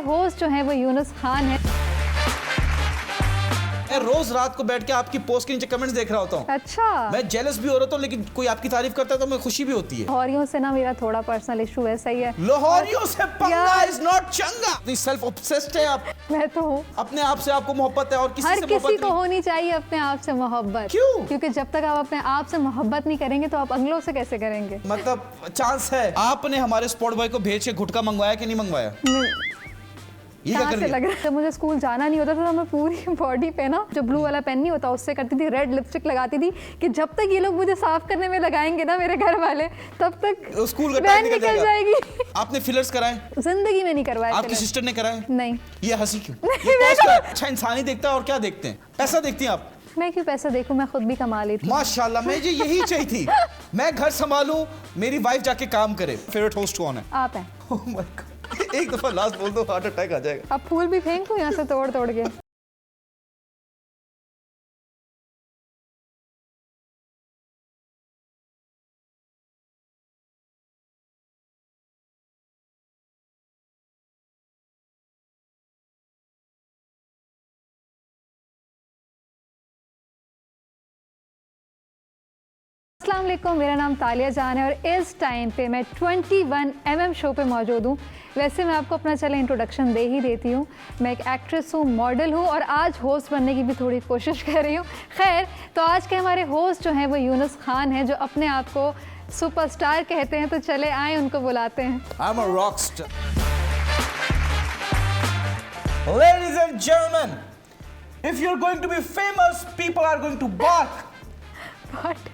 Host जो हैं वो यूनुस खान है। मैं रोज रात को बैठ के आपकी पोस्ट के नीचे कमेंट्स देख रहा होता हूँ। अच्छा, मैं जेलस भी हो रहा हूँ, लेकिन कोई आपकी तारीफ करता है तो मुझे खुशी भी होती है। लाहौरियों से ना मेरा थोड़ा पर्सनल इशू है, सही है। लाहौरियों से पंगा इज नॉट चंगा। इतनी सेल्फ ऑब्सेस्ड है आप। मैं तो हूँ। अपने आप से आपको मोहब्बत है और किसी हर से किसी मोहब्बत को नहीं। होनी चाहिए अपने आप से मोहब्बत। क्यों? क्योंकि जब तक आप अपने आप से मोहब्बत नहीं करेंगे तो आप अगलों से कैसे करेंगे। मतलब चांस है। आपने हमारे स्पॉट बॉय को भेज के गुटखा मंगवाया कि नहीं मंगवाया? ये क्या कहाँ कर से लिया? लग रहा है? जब मुझे स्कूल जाना नहीं होता था तो मैं पूरी बॉडी पे ना जो ब्लू वाला पेन नहीं होता उससे करती थी, रेड लिपस्टिक लगाती थी कि जब तक ये लोग मुझे साफ करने में लगाएंगे ना मेरे घर वाले तब तक स्कूल का वैन टाइम निकल जाएगी। आपने फिलर्स कराए? जिंदगी में नहीं करवाए। आपकी सिस्टर ने कराए? नहीं। ये हंसी क्यों? ये तो अच्छा इंसान ही देखता है। और क्या देखते हैं? पैसा देखती हैं आप? मैं क्यों पैसा देखूं, मैं खुद भी कमा लेती हूं। माशाल्लाह, मुझे यही चाहिए थी। मैं घर संभालूं, मेरी वाइफ जाके काम करे। फेवरेट होस्ट कौन है? आप हैं। Oh my God. एक दफा लास्ट बोल दो, हार्ट अटैक आ जाएगा। अब फूल भी फेंकूं यहाँ से तोड़ तोड़ के। अस्सलाम वालेकुम, मेरा नाम तालिया जान है और इस टाइम पे मैं 21mm शो पे मौजूद हूँ। वैसे मैं आपको अपना चले इंट्रोडक्शन दे ही देती हूँ। मैं एक एक्ट्रेस हूँ, मॉडल हूँ और आज होस्ट बनने की भी थोड़ी कोशिश कर रही हूँ। खैर, तो आज के हमारे होस्ट जो हैं वो यूनुस खान हैं, जो अपने आप को सुपरस्टार कहते हैं। तो चले आए उनको बुलाते हैं। I'm a rock star. Ladies and gentlemen, if you're going to be famous, people are going to bark. What?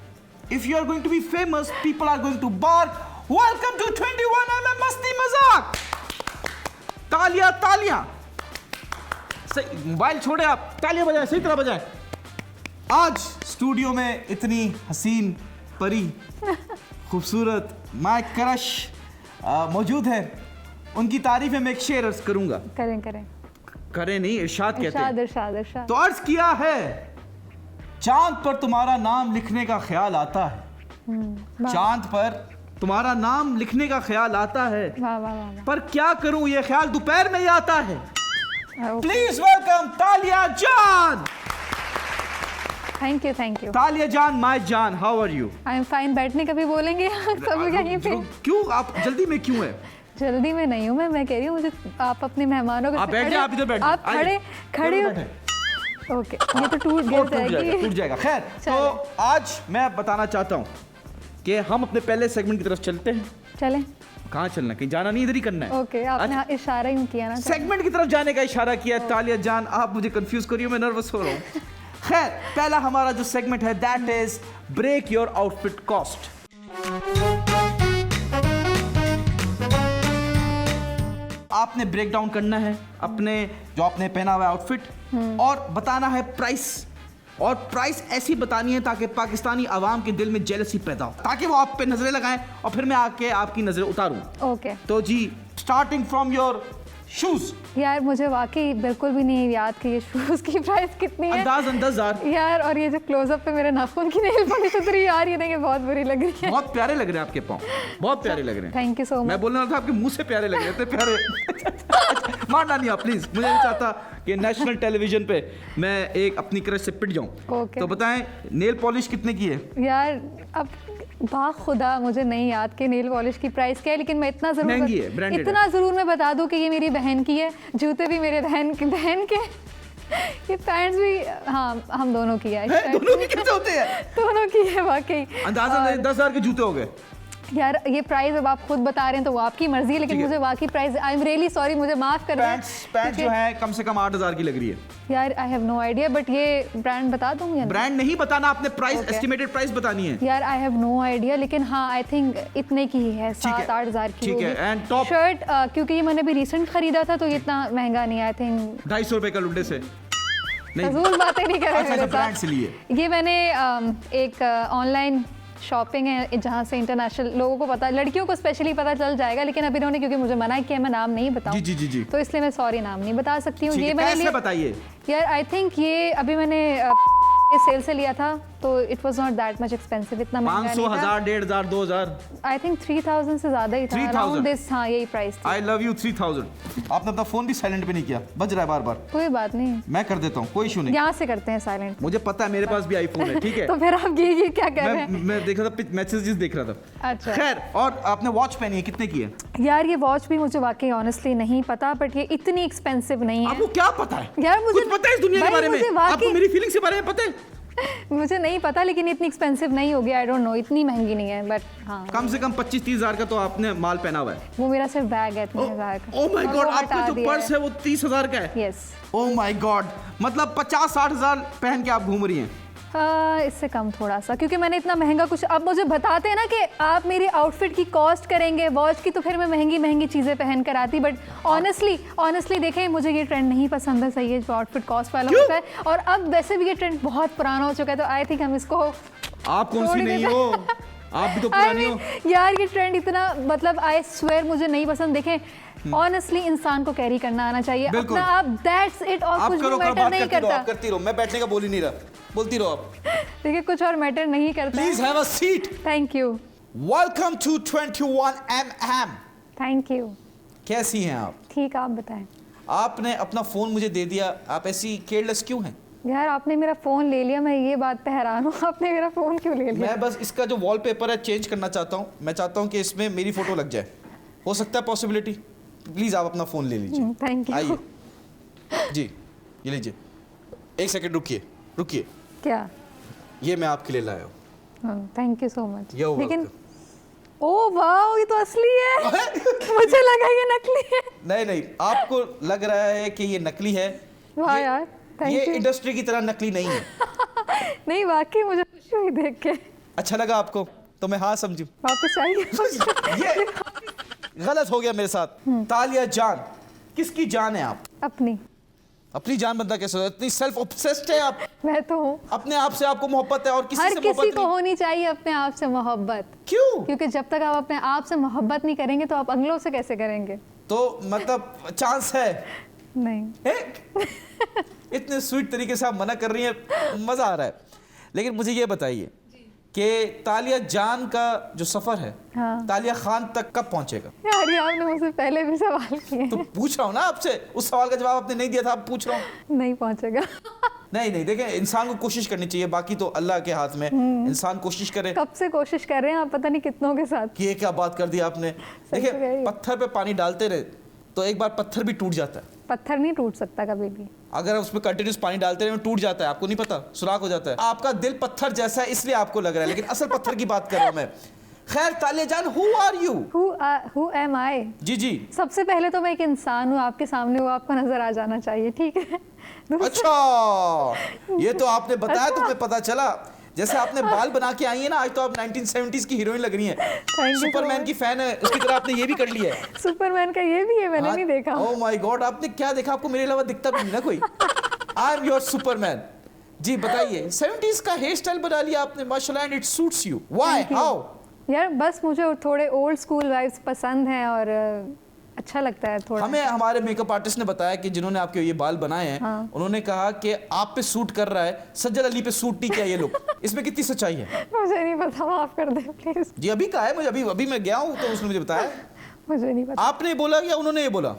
If you are going to be famous, people are going to bark. Welcome to 21mm मस्ती मजाक। तालियां तालियां। सही, mobile छोड़े आप, तालियां बजाएं, सही तरह बजाएं। आज स्टूडियो में इतनी हसीन परी, खूबसूरत माय क्रश मौजूद है। उनकी तारीफ में एक शेर अर्ज करूंगा। करें करें। करें नहीं, इरशाद कहते हैं। इरशाद इरशाद इरशाद। तो अर्ज किया है, चांद पर तुम्हारा नाम लिखने का ख्याल आता है। चांद पर तुम्हारा नाम लिखने का ख्याल आता है, वाह वाह वाह। पर क्या करूं ये ख्याल दोपहर में ही आता है। वाह। प्लीज वेलकम तालिया जान। Thank you thank you. Talia जान, माय जान, how are you? I am fine. बैठने का भी बोलेंगे सब यहीं पे? क्यों आप जल्दी में क्यों है? जल्दी में नहीं हूँ मैं कह रही हूँ मुझे आप अपने मेहमानों को आप बैठ जाए, आप इधर बैठ आप खड़े खड़े ओके। ये तो टूट जाएगी। टूट जाएगा। खैर, तो आज मैं बताना चाहता हूँ कि हम अपने पहले सेगमेंट की तरफ चलते हैं। चलें। कहाँ चलना, कहीं जाना नहीं, इधर ही करना है। ओके, आपने इशारा यूं किया ना। सेगमेंट की तरफ जाने का इशारा किया। तालिया जान, आप मुझे कंफ्यूज करिए, मैं नर्वस हो रहा हूँ। खैर, पहला हमारा जो सेगमेंट है that is break your outfit cost. आपने ब्रेक डाउन करना है अपने जो आपने पहना हुआ आउटफिट और बताना है प्राइस। और प्राइस ऐसी बतानी है ताकि पाकिस्तानी आवाम के दिल में जेलसी पैदा हो, ताकि वो आप पे नजरें लगाएं और फिर मैं आके आपकी नजरें उतारूं। ओके। तो जी, स्टार्टिंग फ्रॉम योर शूज। यार मुझे वाकई बिल्कुल भी नहीं याद कि ये शूज की प्राइस कितनी है। अंदाज यार, और ये जो क्लोजअप पे मेरे नाखून की नेल पॉलिश उतरी यार, ये नहीं बहुत बुरी लग रही है। बहुत प्यारे लग रहे हैं आपके पाँव, बहुत प्यारे लग रहे हैं। Thank you so much. मैं बोलने वाला था आपके मुंह से प्यारे लग रहे थे, प्यारे। मारना नहीं आप प्लीज, मुझे नहीं चाहता कि नेशनल टेलीविजन पे मैं एक अपनी क्रश से पिट जाऊं। ओके। तो बताएं, नेल पॉलिश कितने की है? यार अब बाखुदा मुझे नहीं याद कि नेल पॉलिश की प्राइस क्या है, लेकिन मैं इतना जरूर महंगी है, ब्रांडेड है। इतना जरूर मैं बता दूं कि ये मेरी बहन की है, जूते भी मेरे बहन के, ये पैंट्स भी हाँ हम दोनों की है। दोनों की कैसे होते हैं? दोनों की है वाकई। अंदाजा 10,000 के जूते हो गए। यार ये प्राइस अब आप खुद बता रहे हैं तो वो आपकी मर्जी है, लेकिन मुझे वाकई price, I am really sorry, मुझे माफ कर दें। पैंट्स जो है कम से कम 8,000 की लग रही है। यार I have no idea, but ये ब्रांड बता दूंगी ना? ब्रांड नहीं बताना आपने, प्राइस Okay. एस्टिमेटेड प्राइस बतानी है। यार आई हैव नो आइडिया, लेकिन हाँ आई थिंक इतने की ही है, 7-8 हज़ार की ठीक है। एंड टॉप शर्ट, क्योंकि ये मैंने भी रिसेंट खरीदा था तो ये इतना महंगा नहीं, आई थिंक 250 रुपए का लुड्डे से फजूल बातें नहीं कर रहे अच्छा, मेरे ब्रांड साथ। से लिए। ये मैंने एक ऑनलाइन शॉपिंग है जहाँ से इंटरनेशनल लोगों को पता, लड़कियों को स्पेशली पता चल जाएगा, लेकिन अभी इन्होंने क्योंकि मुझे मना किया मैं नाम नहीं बताऊं, जी। तो इसलिए मैं सॉरी नाम नहीं बता सकती हूँ। ये मैंने कैसे बताइए? यार आई थिंक ये अभी मैंने सेल से लिया था तो it was not that much expensive, इतना महंगा 500, नहीं था। 1000, 1500, 2000। आई थिंक 3000 से ज़्यादा ही था, 3000 अराउंड दिस, हाँ यही प्राइस थी। I love you 3000। आपने अपना फोन भी साइलेंट पे नहीं किया, बज रहा है बार बार। कोई बात नहीं, मैं कर देता हूँ, कोई इशू नहीं। यहाँ से करते हैं साइलेंट। मुझे पता है मेरे पास भी आईफोन है, ठीक है। तो फिर आप ये क्या कर रहे हैं? मैं देख रहा था, मैसेजेस देख रहा था। अच्छा खैर, और आपने वॉच पहनी है, कितने की है? यार ये वॉच भी मुझे वाकई ऑनेस्टली नहीं पता, बट ये इतनी एक्सपेंसिव नहीं है। आपको क्या पता है? यार मुझे कुछ पता है इस दुनिया के भाई, बारे मुझे में? वाकई- आपको मेरी फीलिंग्स के बारे में पता है? मुझे नहीं पता, लेकिन इतनी एक्सपेंसिव नहीं होगी, आई डोंट नो, इतनी महंगी नहीं है, बट हाँ कम से कम 25-30 हजार का तो आपने माल पहना हुआ है। वो मेरा सिर्फ बैग है 3000 का। ओह माय और गॉड, वो आपका हटा जो दिया पर्स है वो 30 हजार का है। यस। ओह माय गॉड, मतलब 50-60 हजार पहन के आप घूम रही हैं। इससे कम थोड़ा सा, क्योंकि मैंने इतना महंगा कुछ, अब मुझे बताते हैं ना कि आप मेरी आउटफिट की कॉस्ट करेंगे वॉच की, तो फिर मैं महंगी महंगी चीज़ें पहन कर आती, बट ऑनेस्टली देखें, मुझे ये ट्रेंड नहीं पसंद है, सही है, जो आउटफिट कॉस्ट वाला होता है, और अब वैसे भी ये ट्रेंड बहुत पुराना हो चुका है, तो आई थिंक हम इसको आप कौन सी छोड़ नहीं देते हो? आप भी तो पुरानी हो। यार ये ट्रेंड इतना, मतलब आई स्वेयर मुझे नहीं पसंद। देखें ऑनेस्टली इंसान को कैरी करना आना चाहिए बिल्कुल। अपना, आप दैट्स इट, और आप कुछ भी करो, मैटर बात नहीं करती रहो, करता। आप करती रहो, मैं बैठने का बोल ही नहीं रहा, बोलती रहो आप। देखिए कुछ और मैटर नहीं करता। Please have a seat. Thank you. Welcome to 21mm। Thank you. कैसी हैं आप? ठीक, आप बताएं। आपने अपना फोन मुझे दे दिया, आप ऐसी केयरलेस क्यों हैं? यार आपने मेरा फ़ोन ले लिया, मैं ये बात पे हैरान हूँ, आपने मेरा फ़ोन क्यों ले लिया? मैं बस इसका जो वॉलपेपर है चेंज करना चाहता हूँ। मैं चाहता हूँ कि इसमें मेरी फोटो लग जाए। हो सकता है पॉसिबिलिटी? प्लीज आप अपना फोन ले लीजिए। Thank you. आइए जी, ये लीजिए। एक सेकंड रुकिए, रुकिए, क्या? ये मैं आपके लिए लाया हूँ। Thank you so much. You're लेकिन welcome। ओ वाओ, ये तो असली है। मुझे लगा ये नकली है। नहीं नहीं, आपको लग रहा है कि ये नकली है। वाह ये- यार, थैंक ये यू। इंडस्ट्री की तरह नकली नहीं है। नहीं वाकई मुझे खुशी हुई देख के। अच्छा लगा आपको तो मैं हाँ समझू। वापस आइए। ये गलत हो गया मेरे साथ। तालिया जान, किसकी जान है आप? अपनी। अपनी जान बंदा कैसे हो? इतनी सेल्फ ऑब्सेस्ड है आप। मैं तो हूँ। अपने आप से आपको मोहब्बत है और किसी हर से किसी मोहब्बत को नहीं। होनी चाहिए अपने आप से मोहब्बत, क्यों? क्योंकि जब तक आप अपने आप से मोहब्बत नहीं करेंगे तो आप अगलों से कैसे करेंगे? तो मतलब चांस है? नहीं। है? इतने स्वीट तरीके से आप मना कर रही हैं, मजा आ रहा है। लेकिन मुझे ये बताइए कि तालिया जान का जो सफर है, हाँ। तालिया खान तक कब पहुंचेगा? यार ये आपने मुझसे पहले भी सवाल किए तो हैं। पूछ रहा हूँ ना आपसे, उस सवाल का जवाब आपने नहीं दिया था, अब पूछ रहा हूँ। नहीं पहुंचेगा। नहीं नहीं, देखें, इंसान को कोशिश करनी चाहिए, बाकी तो अल्लाह के हाथ में। इंसान कोशिश करे। कब से कोशिश कर रहे हैं आप, पता नहीं कितनों के साथ। कि ये क्या बात कर दी आपने। सही देखिए, तो कह रही है। पत्थर पे पानी डालते रहे तो एक बार पत्थर भी टूट जाता है। पत्थर नहीं टूट सकता कभी भी। अगर उसमें कंटिन्यूस पानी डालते रहे टूट जाता है, आपको नहीं पता, सुराख हो जाता है। आपका दिल पत्थर जैसा है इसलिए आपको लग रहा है, लेकिन असल पत्थर की बात कर रहा हूं मैं। खैर तालिया जान, who are you? Who am I? जी जी। सबसे पहले तो मैं एक इंसान हूँ आपके सामने, वो आपको नजर आ जाना चाहिए, ठीक है? अच्छा, ये तो आपने बताया तो हमें पता चला। जैसे आपने बाल बना के आई है ना, आज तो आप 1970s की हीरोइन लग रही हैं। you so Superman much. की फैन है, उसकी तरह आपने ये भी कर लिया है। सुपरमैन का ये भी है, मैंने नहीं देखा। ओह माय गॉड, आपने क्या देखा? आपको मेरे अलावा दिखता भी नहीं ना कोई। I am your superman. जी बताइए, 70s का हेयर स्टाइल बना लिया आपने, माशाल्लाह, and it suits you. Why? Thank you. How? यार बस मुझे थोड़े ओल्ड स्कूल वाइब्स पसंद हैं और अच्छा लगता है थोड़ा। हमें हमारे मेकअप आर्टिस्ट ने बताया कि जिन्होंने आपके ये बाल बनाए हैं, हाँ। उन्होंने कहा कि आप पे सूट कर रहा है, सज्जल अली पे सूट नहीं किया ये लुक। इसमें कितनी सच्चाई है? मुझे नहीं पता, माफ कर दे प्लीज। जी अभी कहा है मुझे, अभी मैं गया हूँ तो उसने मुझे बताया। मुझे नहीं पता। आपने बोला या उन्होंने ये बोला?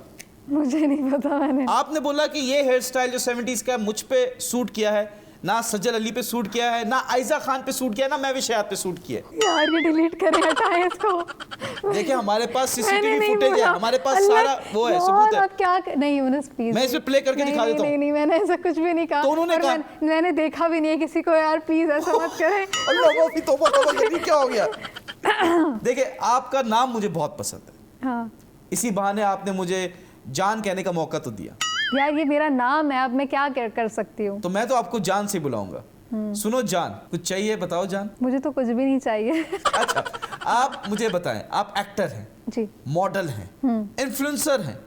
मुझे नहीं पता, मैंने। आपने बोला कि ये हेयर स्टाइल जो 70s का मुझ पे सूट किया है, ना सज्जल अली पे सूट किया है, ना आयजा खान पे सूट किया है, ना मैं विषयात पे सूट किया है। यार ये डिलीट करें, हटाएं इसको। देखिए हमारे पास मैंने सीसीटीवी नहीं फुटेज है, बोला। हमारे पास अल्लाह, सारा वो है, यार, सबूत है। आप क्या नहीं यूनुस प्लीज। मैं इसमें प्ले करके दिखा देता हूँ। नहीं, मैंने ऐसा कुछ भी नहीं कहा। तो उन्होंने और कहा। मैंने देखा भी नहीं है किसी को, यार प्लीज ऐसा मत करें। अल्लाह वो भी तौबा तौबा, ये क्या हो गया? देखिए आपका नाम मुझे बहुत पसंद है, हाँ इसी बहाने आपने मुझे जान कहने का मौका तो दिया, यार ये मेरा नाम है, अब मैं क्या कर सकती हूँ? तो मैं तो आपको जान से बुलाऊंगा। सुनो जान, कुछ चाहिए बताओ जान। मुझे तो कुछ भी नहीं चाहिए। अच्छा, आप मुझे बताएं, आप एक्टर हैं, जी। मॉडल हैं, इन्फ्लुएंसर हैं,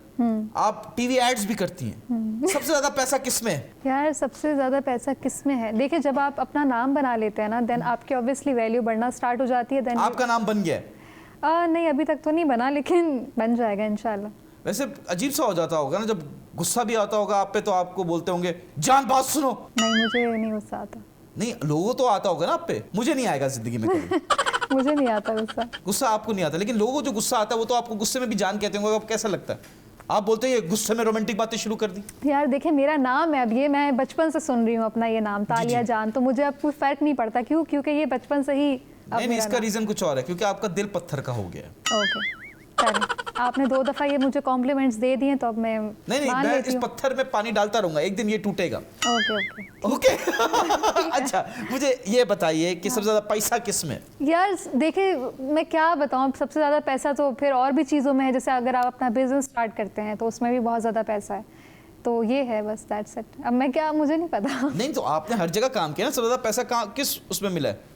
आप टीवी एड्स भी करती हैं, सबसे ज्यादा पैसा किसमें है? यार सबसे ज़्यादा पैसा किस में है? देखिए जब आप अपना नाम बना लेते हैं ना, देन आपकी ऑब्वियसली वैल्यू बढ़ना स्टार्ट हो जाती है। देन आपका नाम बन गया है? नहीं अभी तक तो नहीं बना, लेकिन बन जाएगा इंशाल्लाह। वैसे अजीब सा हो जाता होगा ना, जब गुस्सा भी आता होगा आप पे तो आपको बोलते होंगे जान बात सुनो। नहीं मुझे नहीं गुस्सा आता। नहीं, लोगों तो आता होगा ना आप पे, मुझे नहीं आएगा जिंदगी में कभी। मुझे नहीं आता गुस्सा। गुस्सा आपको नहीं आता, लेकिन लोगों को जो गुस्सा आता है वो तो आपको गुस्से में भी जान कहते होंगे। आपको कैसा लगता है? आप बोलते हैं ये गुस्से में रोमांटिक बातें शुरू कर दी। यार देखिए, मेरा नाम है, अब ये मैं बचपन से सुन रही हूँ अपना ये नाम तालिया जान, तो मुझे अब कोई फर्क नहीं पड़ता। क्यों? क्योंकि ये बचपन से ही नहीं, इसका रीजन कुछ और है, क्योंकि आपका दिल पत्थर का हो गया है। ओके, आपने 2 दफा ये मुझे कॉम्प्लीमेंट्स दे दिए, तो अब मैं नहीं, मैं इस पत्थर में पानी डालता रहूंगा, एक दिन ये टूटेगा। ओके। ओके। अच्छा, मुझे ये बताइए कि सबसे ज्यादा पैसा किस में? यार देखिए, मैं क्या बताऊँ, सबसे ज़्यादा पैसा तो फिर और भी चीज़ों में है। जैसे अगर आप अपना बिजनेस स्टार्ट करते हैं तो उसमें भी बहुत ज़्यादा पैसा है, तो ये है बस, दैट्स इट। अब मैं क्या, मुझे नहीं पता। नहीं, तो आपने हर जगह काम किया ना, सबसे ज्यादा पैसा कहाँ, किस उसमें मिला है?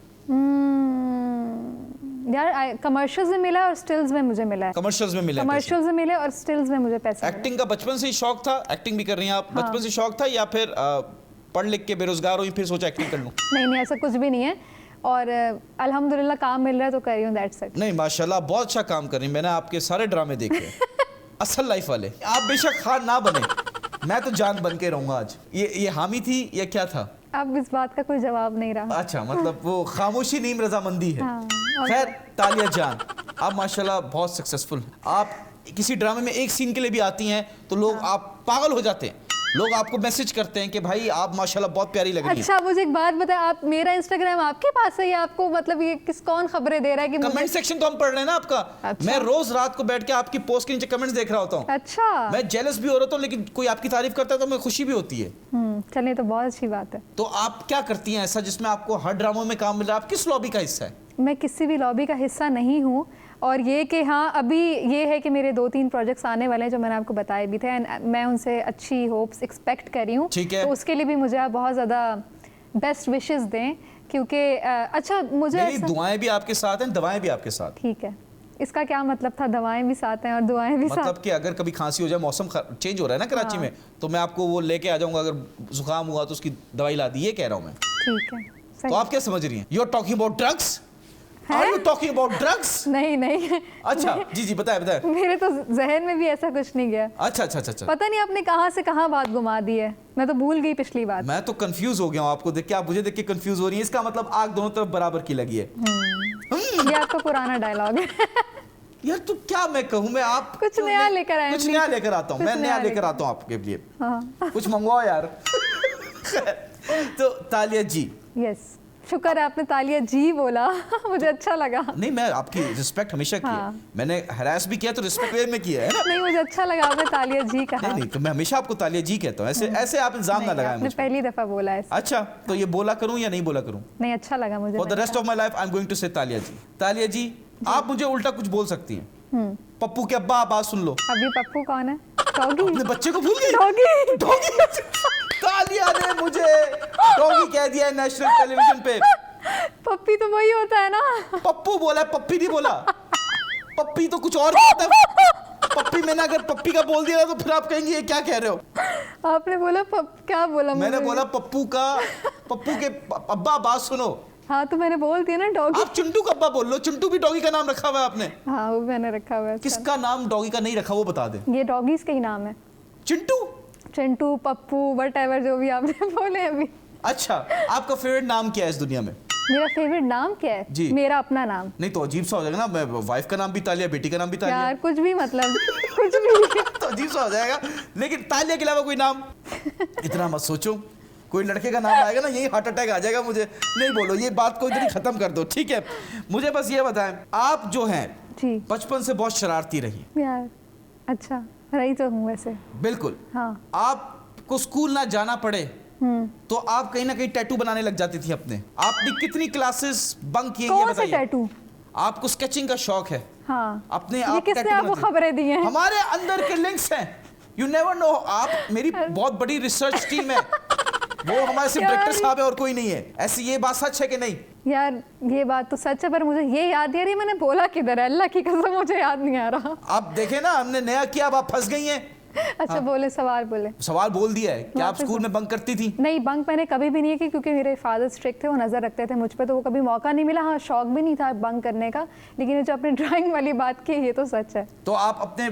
यार कमर्शियल्स में मिला और स्टिल्स में मुझे मिला है। कमर्शियल्स में मिला है? कमर्शियल्स में मिले और स्टिल्स में मुझे पैसे मिले। एक्टिंग का बचपन से ही शौक था? एक्टिंग भी कर रही हैं आप? बचपन से शौक था या फिर पढ़ लिख के बेरोजगार हुई फिर सोचा एक्टिंग कर लूं? नहीं, ऐसा कुछ भी नहीं है, और अल्हम्दुलिल्लाह काम मिल रहा है तो कर रही हूँ, दैट्स इट। नहीं, माशाल्लाह बहुत अच्छा काम कर रही हैं। मैंने आपके सारे ड्रामे देखे असल लाइफ वाले। आप बेशक खान ना बने, मैं तो जान बन के रहूंगा आज। ये हामी थी या क्या था? अब इस बात का कोई जवाब नहीं रहा। अच्छा, मतलब वो खामोशी नीम रजामंदी है। हाँ, खैर, तालिया जान, आप माशाल्लाह बहुत सक्सेसफुल। आप किसी ड्रामे में एक सीन के लिए भी आती हैं तो लोग आप पागल हो जाते हैं। लोग आपको मैसेज करते हैं कि भाई आप माशाल्लाह बहुत प्यारी लग रही हैं। अच्छा, मुझे एक बात बताएं, आप, मेरा इंस्टाग्राम आपके पास है या आपको, मतलब ये कौन खबरें दे रहा है कि कमेंट सेक्शन तो हम पढ़ रहे हैं ना आपका। अच्छा। मैं रोज रात को बैठ के आपकी पोस्ट के नीचे कमेंट्स देख रहा होता हूँ। अच्छा, मैं जेलस भी हो रहा हूँ, लेकिन कोई आपकी तारीफ करता है तो मुझे खुशी भी होती है। चलिए, तो बहुत अच्छी बात है। तो आप क्या करती हैं ऐसा जिसमें आपको हर ड्रामों में काम मिल रहा है? आप किस लॉबी का हिस्सा है? मैं किसी भी लॉबी का हिस्सा नहीं हूँ, और ये कि हाँ, अभी ये है कि मेरे 2-3 प्रोजेक्ट्स आने वाले हैं जो मैंने आपको बताए भी थे, एंड मैं उनसे अच्छी होप्स एक्सपेक्ट कर रही हूँ। ठीक है। तो उसके लिए भी मुझे आप बहुत ज़्यादा बेस्ट विशेस दें, क्योंकि अच्छा, मुझे मेरी दुआएं भी आपके साथ हैं, दवाएं भी आपके साथ। ठीक है, इसका क्या मतलब था? दवाएं भी साथ हैं और दुआएं भी साथ? मतलब कि अगर कभी खांसी हो जाए, मौसम चेंज हो रहा है ना कराची में, तो मैं आपको वो लेके आ जाऊंगा। अगर जुकाम हुआ तो उसकी दवाई ला दी, ये कह रहा हूँ मैं। ठीक है, तो सही। आप क्या समझ रही हैं? You are talking about drugs? Are you talking about drugs? नहीं। अच्छा, जी बताए। मेरे तो जहन में भी ऐसा कुछ नहीं गया। अच्छा। पता नहीं आपने कहाँ से कहाँ बात घुमा दी है, मैं तो भूल गई पिछली बात। मैं तो कंफ्यूज हो गया हूँ आपको देख के। आप मुझे देख के कंफ्यूज हो रही हैं। इसका मतलब आग दोनों तरफ बराबर की लगी है। ये आपका पुराना डायलॉग है। यार तो क्या मैं कहूँ, मैं आप कुछ नया लेकर आए। कुछ नया लेकर आता हूँ, मैं नया लेकर आता हूँ आपके लिए। कुछ मंगवाओ यार। तो तालिया जी। यस, शुक्र है आपने तालिया जी बोला। मुझे अच्छा लगा। नहीं, मैं आपकी रिस्पेक्ट हमेशा की है। मैंने हरास भी किया तो रिस्पेक्ट वे में किया है ना। नहीं, मुझे अच्छा लगा आपने तालिया जी कहा। नहीं, तो मैं हमेशा आपको तालिया जी कहता हूँ। ऐसे आप इल्जाम ना लगाएं मुझ पे। पहली दफा बोला है। अच्छा, तो ये बोला करूँ या नहीं बोला करूँ? नहीं, अच्छा लगा मुझे। For the rest of my life I am going to say Taliya जी। तालिया जी, आप मुझे उल्टा कुछ बोल सकती हैं। पप्पू के अब्बा, बात सुन लो। अभी पप्पू कौन है? डॉगी। अपने बच्चे को भूल गई? डॉगी। डॉगी। तालिया ने मुझे डॉगी कह दिया है नेशनल टेलीविजन पे। पप्पी तो वही होता है ना। पप्पू बोला, पप्पी नहीं बोला। पप्पी तो कुछ और होता है। पप्पी, मैंने अगर पप्पी का बोल दिया तो फिर आप कहेंगे ये क्या कह रहे हो? आपने बोला क्या बोला? मैंने बोला पप्पू के अब्बा, बात सुनो। हाँ, तो मैंने बोल दिया ना डॉगी। आप चिंटू का अब्बा बोल लो। चिंटू भी डॉगी का नाम रखा हुआ है आपने। हाँ, वो मैंने रखा हुआ है। किसका नाम डॉगी का नहीं रखा वो बता दे। ये डॉगीज का ही नाम है। चिंटू, पप्पू, व्हाटएवर जो भी आपने बोले अभी। अच्छा, आपका फेवरेट नाम क्या है इस दुनिया में? मेरा फेवरेट नाम क्या है? जी। मेरा अपना नाम। नहीं तो अजीब सा हो जाएगा ना, मैं वाइफ का नाम भी तालिया, बेटी का नाम भी तालिया। यार कुछ भी, मतलब कुछ भी। तो अजीब सा हो जाएगा। लेकिन तालिया के अलावा कोई नाम? इतना मत सोचो, कोई लड़के का नाम आएगा ना, यही हार्ट अटैक आ जाएगा मुझे। नहीं बोलो, ये बात को इधर ही खत्म कर दो, ठीक है? मुझे बस ये बताएं, आप जो हैं जी, बचपन से बहुत शरारती रही। यार अच्छा, रही तो हूँ वैसे। बिल्कुल। हाँ। आपको स्कूल ना जाना पड़े तो आप कहीं ना कहीं टैटू बनाने लग जाती थी अपने। आपने कितनी क्लासेस बंक किए ये बताइए। टैटू? आपको स्केचिंग का शौक है। हाँ। अपने आप किसने आपको खबरें दी हैं? हमारे अंदर के लिंक्स हैं। You never know. आप, मेरी बहुत बड़ी रिसर्च टीम है। वो हमारे सिर्फ डायरेक्टर साहब है और कोई नहीं है। ऐसी ये बात सच है कि नहीं? यार ये बात तो सच है, पर मुझे ये याद नहीं, मैंने बोला किधर है? अल्लाह की कसम मुझे याद नहीं आ रहा। आप देखे ना, हमने नया किया, अब आप फंस गई हैं। अच्छा बोले, सवाल बोले। सवाल बोल दिया है कि आप वापस स्कूल में बंक करती थी? नहीं, बंक मैंने कभी भी नहीं किया क्योंकि मेरे फादर स्ट्रिक्ट थे, वो नज़र रखते थे मुझ पे, तो वो कभी मौका नहीं मिला। हाँ, शौक भी नहीं था बंक करने का। लेकिन ये जो आपने ड्राइंग वाली बात की, ये तो सच है। तो आप अपने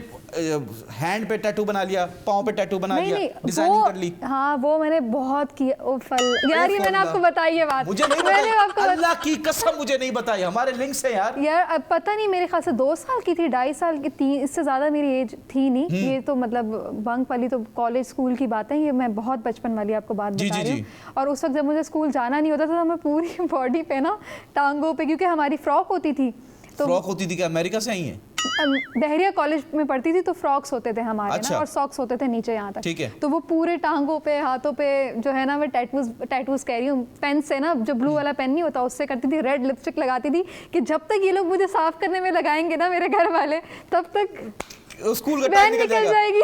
हैंड पे टैटू बना लिया, पाँव पे टैटू बना नहीं लिया, नहीं, डिजाइनिंग कर ली? हाँ वो मैंने बहुत किया। ओ फल यार, ये मैंने आपको बताई है बात, मुझे नहीं मैंने आपको बताई, अल्लाह की कसम मुझे नहीं बताई। हमारे लिंक से यार अब पता नहीं, मेरे ख्याल से 2 साल की थी, 2.5 साल की, 3, इससे ज़्यादा मेरी एज थी नहीं। ये तो मतलब बंक वाली तो कॉलेज स्कूल की बात है, ये मैं बहुत बचपन वाली आपको बात बता रही हूँ। और उस वक्त जब मुझे स्कूल जाना नहीं होता था तो मैं पूरी बॉडी पे ना, टांगों पे, क्योंकि हमारी फ्रॉक होती थी। तो फ्रॉक होती थी क्या? अमेरिका से आई है? बहरिया कॉलेज में पढ़ती थी तो फ्रॉक्स होते थे हमारे। अच्छा। ना, और सॉक्स होते थे नीचे यहाँ तक। ठीक है। तो वो पूरे टांगों पे, हाथों पे जो है ना, मैं टैटूज कह रही हूँ, पेन से ना, जो ब्लू वाला पेन नहीं होता उससे करती थी। रेड लिपस्टिक लगाती थी कि जब तक ये लोग मुझे साफ करने में लगाएंगे ना, मेरे घर वाले, तब तक स्कूल का वैन टाइम निकल जाएगी।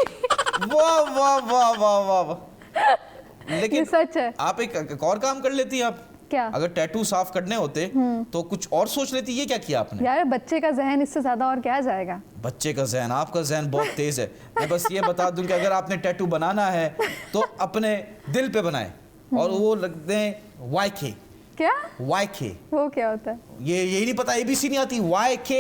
वाह वाह वाह वाह वाह। लेकिन ये सच है। आप एक और काम कर लेती हैं आप। क्या? अगर टैटू साफ करने होते तो कुछ और सोच लेती। ये क्या किया आपने? यार बच्चे का जहन, इससे ज्यादा और क्या जाएगा? बच्चे का जहन, आपका जहन बहुत तेज है। मैं बस ये बता दूं कि अगर आपने टैटू बनाना है तो अपने दिल पे बनाए, और वो लगते हैं YK। क्या? YK वो क्या होता है? ये यही नहीं पता, ABC नहीं आती, YK।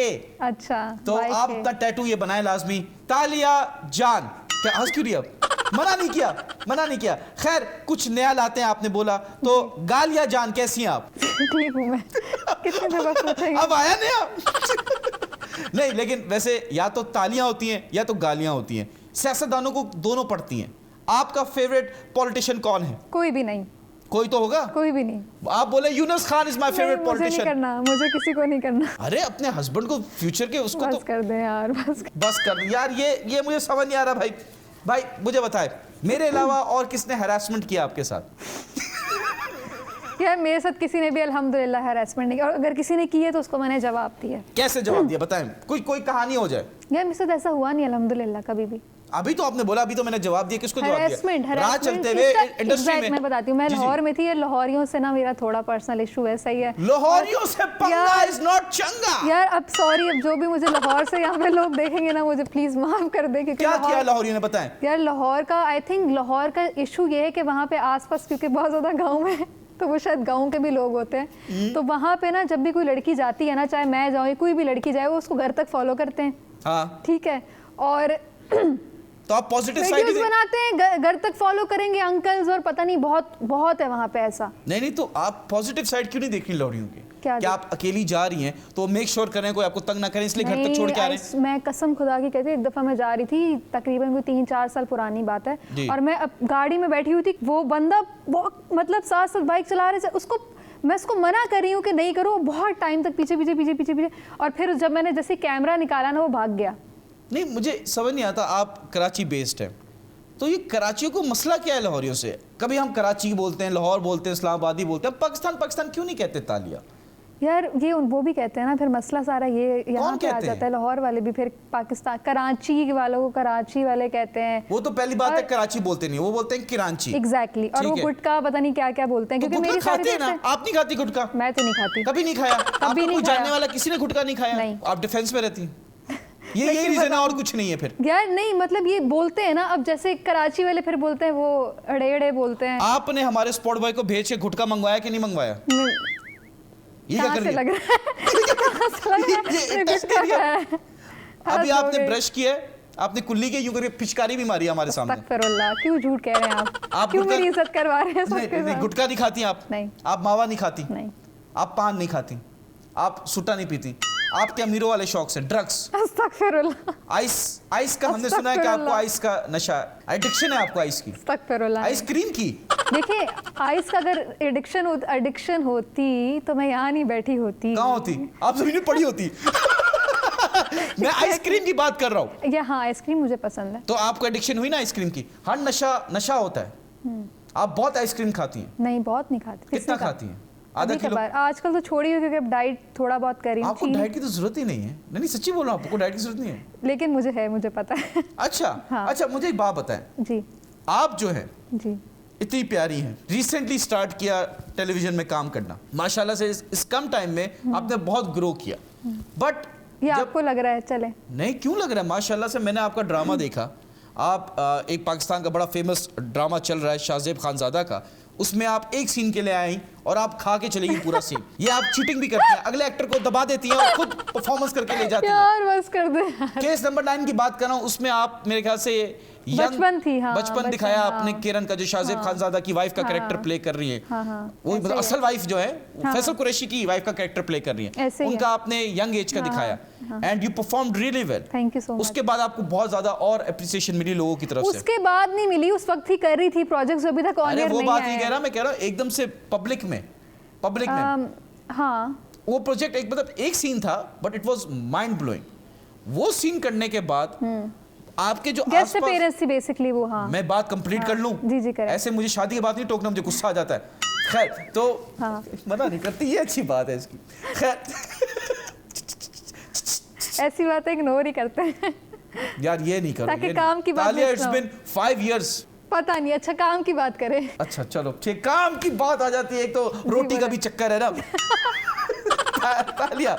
अच्छा, तो YK। आप अपना टैटू ये बनाए लाजमी। तालिया जान, क्या हंस क्यों रही आप? मना नहीं किया, मना नहीं किया। खैर, कुछ नया लाते हैं, आपने बोला तो। गालिया जान, कैसी हैं आप? ठीक हूँ मैं। कितने दफा पूछेंगे? अब आया नया। नहीं, लेकिन वैसे या तो तालियां होती हैं या तो गालियां होती हैं। सियासतदानों को दोनों पड़ती हैं। आपका फेवरेट पॉलिटिशियन कौन है? कोई भी नहीं। कोई तो होगा। कोई भी नहीं। आप बोले Yunus Khan is my favourite मुझे नहीं पॉलिटिशियन। करना, मुझे किसी को नहीं करना। अरे अपने हस्बैंड को, फ्यूचर के उसको बस तो कर दे यार, बस कर यार। ये मुझे समझ नहीं आ रहा भाई। भाई मुझे बताए, मेरे अलावा और किसने हैरेसमेंट किया आपके साथ? यार मेरे साथ किसी ने भी अल्हम्दुलिल्लाह हैरेसमेंट नहीं किया, और अगर किसी ने की है तो उसको मैंने जवाब दिया। कैसे जवाब दिया बताएं? कोई कहानी हो जाए। यार मेरे साथ ऐसा हुआ नहीं अल्हम्दुलिल्लाह कभी भी। अभी तो आपने बोला, अभी तो मैंने जवाब दिया। किसको जवाब दिया? राह चलते हुए इंडस्ट्री में। मैं बताती हूँ, मैं लाहौर में थी। लाहौरियों से ना मेरा थोड़ा पर्सनल इशू है, सही है। लाहौरियों से पंगा इज नॉट चंगा। यार अब सॉरी, अब जो भी मुझे लाहौर से यहाँ पे लोग देखेंगे ना, मुझे प्लीज माफ कर दे। क्योंकि क्या किया लाहौरियों ने, बताएं? यार लाहौर का, आई थिंक लाहौर का इशू ये है कि वहाँ पे आसपास, क्योंकि बहुत ज्यादा गाँव है, तो वो शायद गाँव के भी लोग होते हैं। तो वहाँ पे ना जब भी कोई लड़की जाती है ना, चाहे मैं जाऊँ, कोई भी लड़की जाए, वो उसको घर तक फॉलो करते हैं। हाँ ठीक है। और तो आप पॉजिटिव साइड वीडियोस बनाते हैं, घर तक फॉलो करेंगे अंकल्स, और पता नहीं बहुत है वहाँ पे ऐसा। नहीं, तो आप पॉजिटिव साइड क्यों नहीं देख रही लाहौरियों की? क्या आप अकेली जा रही हैं तो मेक श्योर करें कोई आपको तंग ना करें, इसलिए घर तक छोड़ के आ रहे हैं? मैं कसम खुदा की कहती हूँ, एक दफा मैं जा रही थी, तकरीबन कोई 3-4 साल पुरानी बात है, और मैं अब गाड़ी में बैठी हुई थी। वो बंदा बहुत, मतलब साथ बाइक चला रहे थे, उसको मैं उसको मना कर रही हूँ कि नहीं करो, बहुत टाइम तक पीछे, और फिर जब मैंने जैसे कैमरा निकाला ना, वो भाग गया। नहीं, मुझे समझ नहीं आता, आप कराची बेस्ड हैं, तो ये कराचियों को मसला क्या है लाहौरियों से? कभी हम कराची बोलते हैं, लाहौर बोलते हैं, इस्लामाबादी बोलते हैं, पाकिस्तान क्यों नहीं कहते तालिया? यार ये वो भी कहते हैं ना, फिर मसला सारा ये यहाँ पे आ जाता है। लाहौर वाले भी, फिर पाकिस्तान, कराची वालों को कराची वाले कहते हैं। वो तो पहली बात है, कराची बोलते नहीं, वो बोलते हैं कराची। एग्जैक्टली। और वो गुटका पता नहीं क्या क्या बोलते हैं, क्योंकि मेरी खाते हैं ना। आप नहीं खाती गुटका? मैं तो नहीं खाती, कभी नहीं खाया। कभी नहीं जानने वाला किसी ने गुटका नहीं खाया? नहीं। आप डिफेंस में रहती हैं, यही रीजन है और कुछ नहीं है फिर? यार नहीं, मतलब ये बोलते हैं ना, अब जैसे कराची वाले फिर बोलते हैं, वो अड़े बोलते हैं। आपने हमारे स्पॉट बॉय को भेज के गुटका मंगवाया कि नहीं मंगवाया? ये क्या कर रही लग रहा है? अभी आपने ब्रश किया, आपने कुल्ली के यूं करके पिचकारी भी मारी हमारे सामने। अस्तगफिरुल्लाह, क्यों झूठ कह रहे हैं आप? क्यों मेरी इज्जत करवा रहे हैं सबके साथ? गुटखा नहीं खाती आप? नहीं। आप मावा नहीं खाती? नहीं। आप पान नहीं खाती? आप सुट्टा नहीं पीती? आपके अमीरों वाले शौक से ड्रग्स, अस्तगफिरुल्लाह। आइस का हमने सुना है कि आपको आइस का नशा, एडिक्शन है आपको आइस की। अस्तगफिरुल्लाह। आइसक्रीम की? देखिए, आइस का अगर एडिक्शन होती तो मैं यहाँ नहीं बैठी होती। कहाँ होती? आप सभी ने पढ़ी होती। मैं आइसक्रीम की बात कर रहा हूँ। हाँ, आइसक्रीम मुझे पसंद है। तो आपको एडिक्शन हुई ना आइसक्रीम की? हर नशा होता है। आप बहुत आइसक्रीम खाती हैं? नहीं, बहुत नहीं खाती। कितना खाती हैं? आधा किलो? आजकल तो छोड़ी हुई, क्योंकि अब डाइट थोड़ा बहुत कर रही हूँ। आपको डाइट की तो जरूरत ही नहीं है। नहीं, सच्ची बोल रहा हूँ, आपको डाइट की जरूरत नहीं है। लेकिन मुझे पता है। अच्छा। हाँ। अच्छा, मुझे एक बात बताएं जी। आप जो है जी इतनी प्यारी हैं, रिसेंटली स्टार्ट किया टेलीविजन में काम करना, माशाल्लाह से इस कम टाइम में आपने बहुत ग्रो किया, बट ये आपको लग रहा है? चले, नहीं, क्यों लग रहा है? माशाल्लाह से मैंने आपका ड्रामा देखा, आप एक पाकिस्तान का बड़ा फेमस ड्रामा चल रहा है शाहजेब खानजादा का, उसमें आप एक सीन के लिए आई और आप खा के चलेगी पूरा सीन। ये आप चीटिंग भी करती हैं, अगले एक्टर को दबा देती हैं और खुद परफॉर्मेंस करके ले जाती हैं। यार बस कर दे। केस नंबर 9 की बात कर रहा हूँ, उसमें आप मेरे ख्याल से बचपन थी, हाँ, बचपन दिखाया हाँ, आपने किरण का, जो शाहजेब खानजादा की वाइफ का कैरेक्टर प्ले कर रही है। वो मतलब असल वाइफ जो है फैसल कुरैशी की वाइफ का कैरेक्टर प्ले कर रही है, उनका आपने यंग एज का दिखाया and you performed really well. Thank you so much. उसके बाद आपको बहुत ज्यादा और एप्रिसिएशन मिली लोगों की तरफ से। उसके बाद नहीं मिली, उस वक्त ही कर रही थी प्रोजेक्ट्स, अभी तक ऑन अरे एयर वो नहीं बात आए नहीं कह रहा, मैं कह रहा हूँ एकदम से पब्लिक में हाँ वो प्रोजेक्ट एक मतलब एक सीन था but it was mind blowing. वो सीन करने के बाद आपके जो गेस्ट आसपास, अपीयरेंस थी बेसिकली वो। हाँ मैं बात कंप्लीट कर लूं? जी करें। ऐसे मुझे शादी की बात नहीं टोकना, मुझे गुस्सा आ जाता है। खैर तो मना नहीं करती, ये अच्छी बात है इसकी। खैर ऐसी बातें इग्नोर ही करते हैं यार ये नहीं करो, ताकि काम की बात तालिया, मत इट्स सुनाओ। Been 5 years। पता नहीं, अच्छा काम की बात करें। अच्छा चलो ठीक, काम की बात आ जाती है, एक तो रोटी का भी चक्कर है ना। तालिया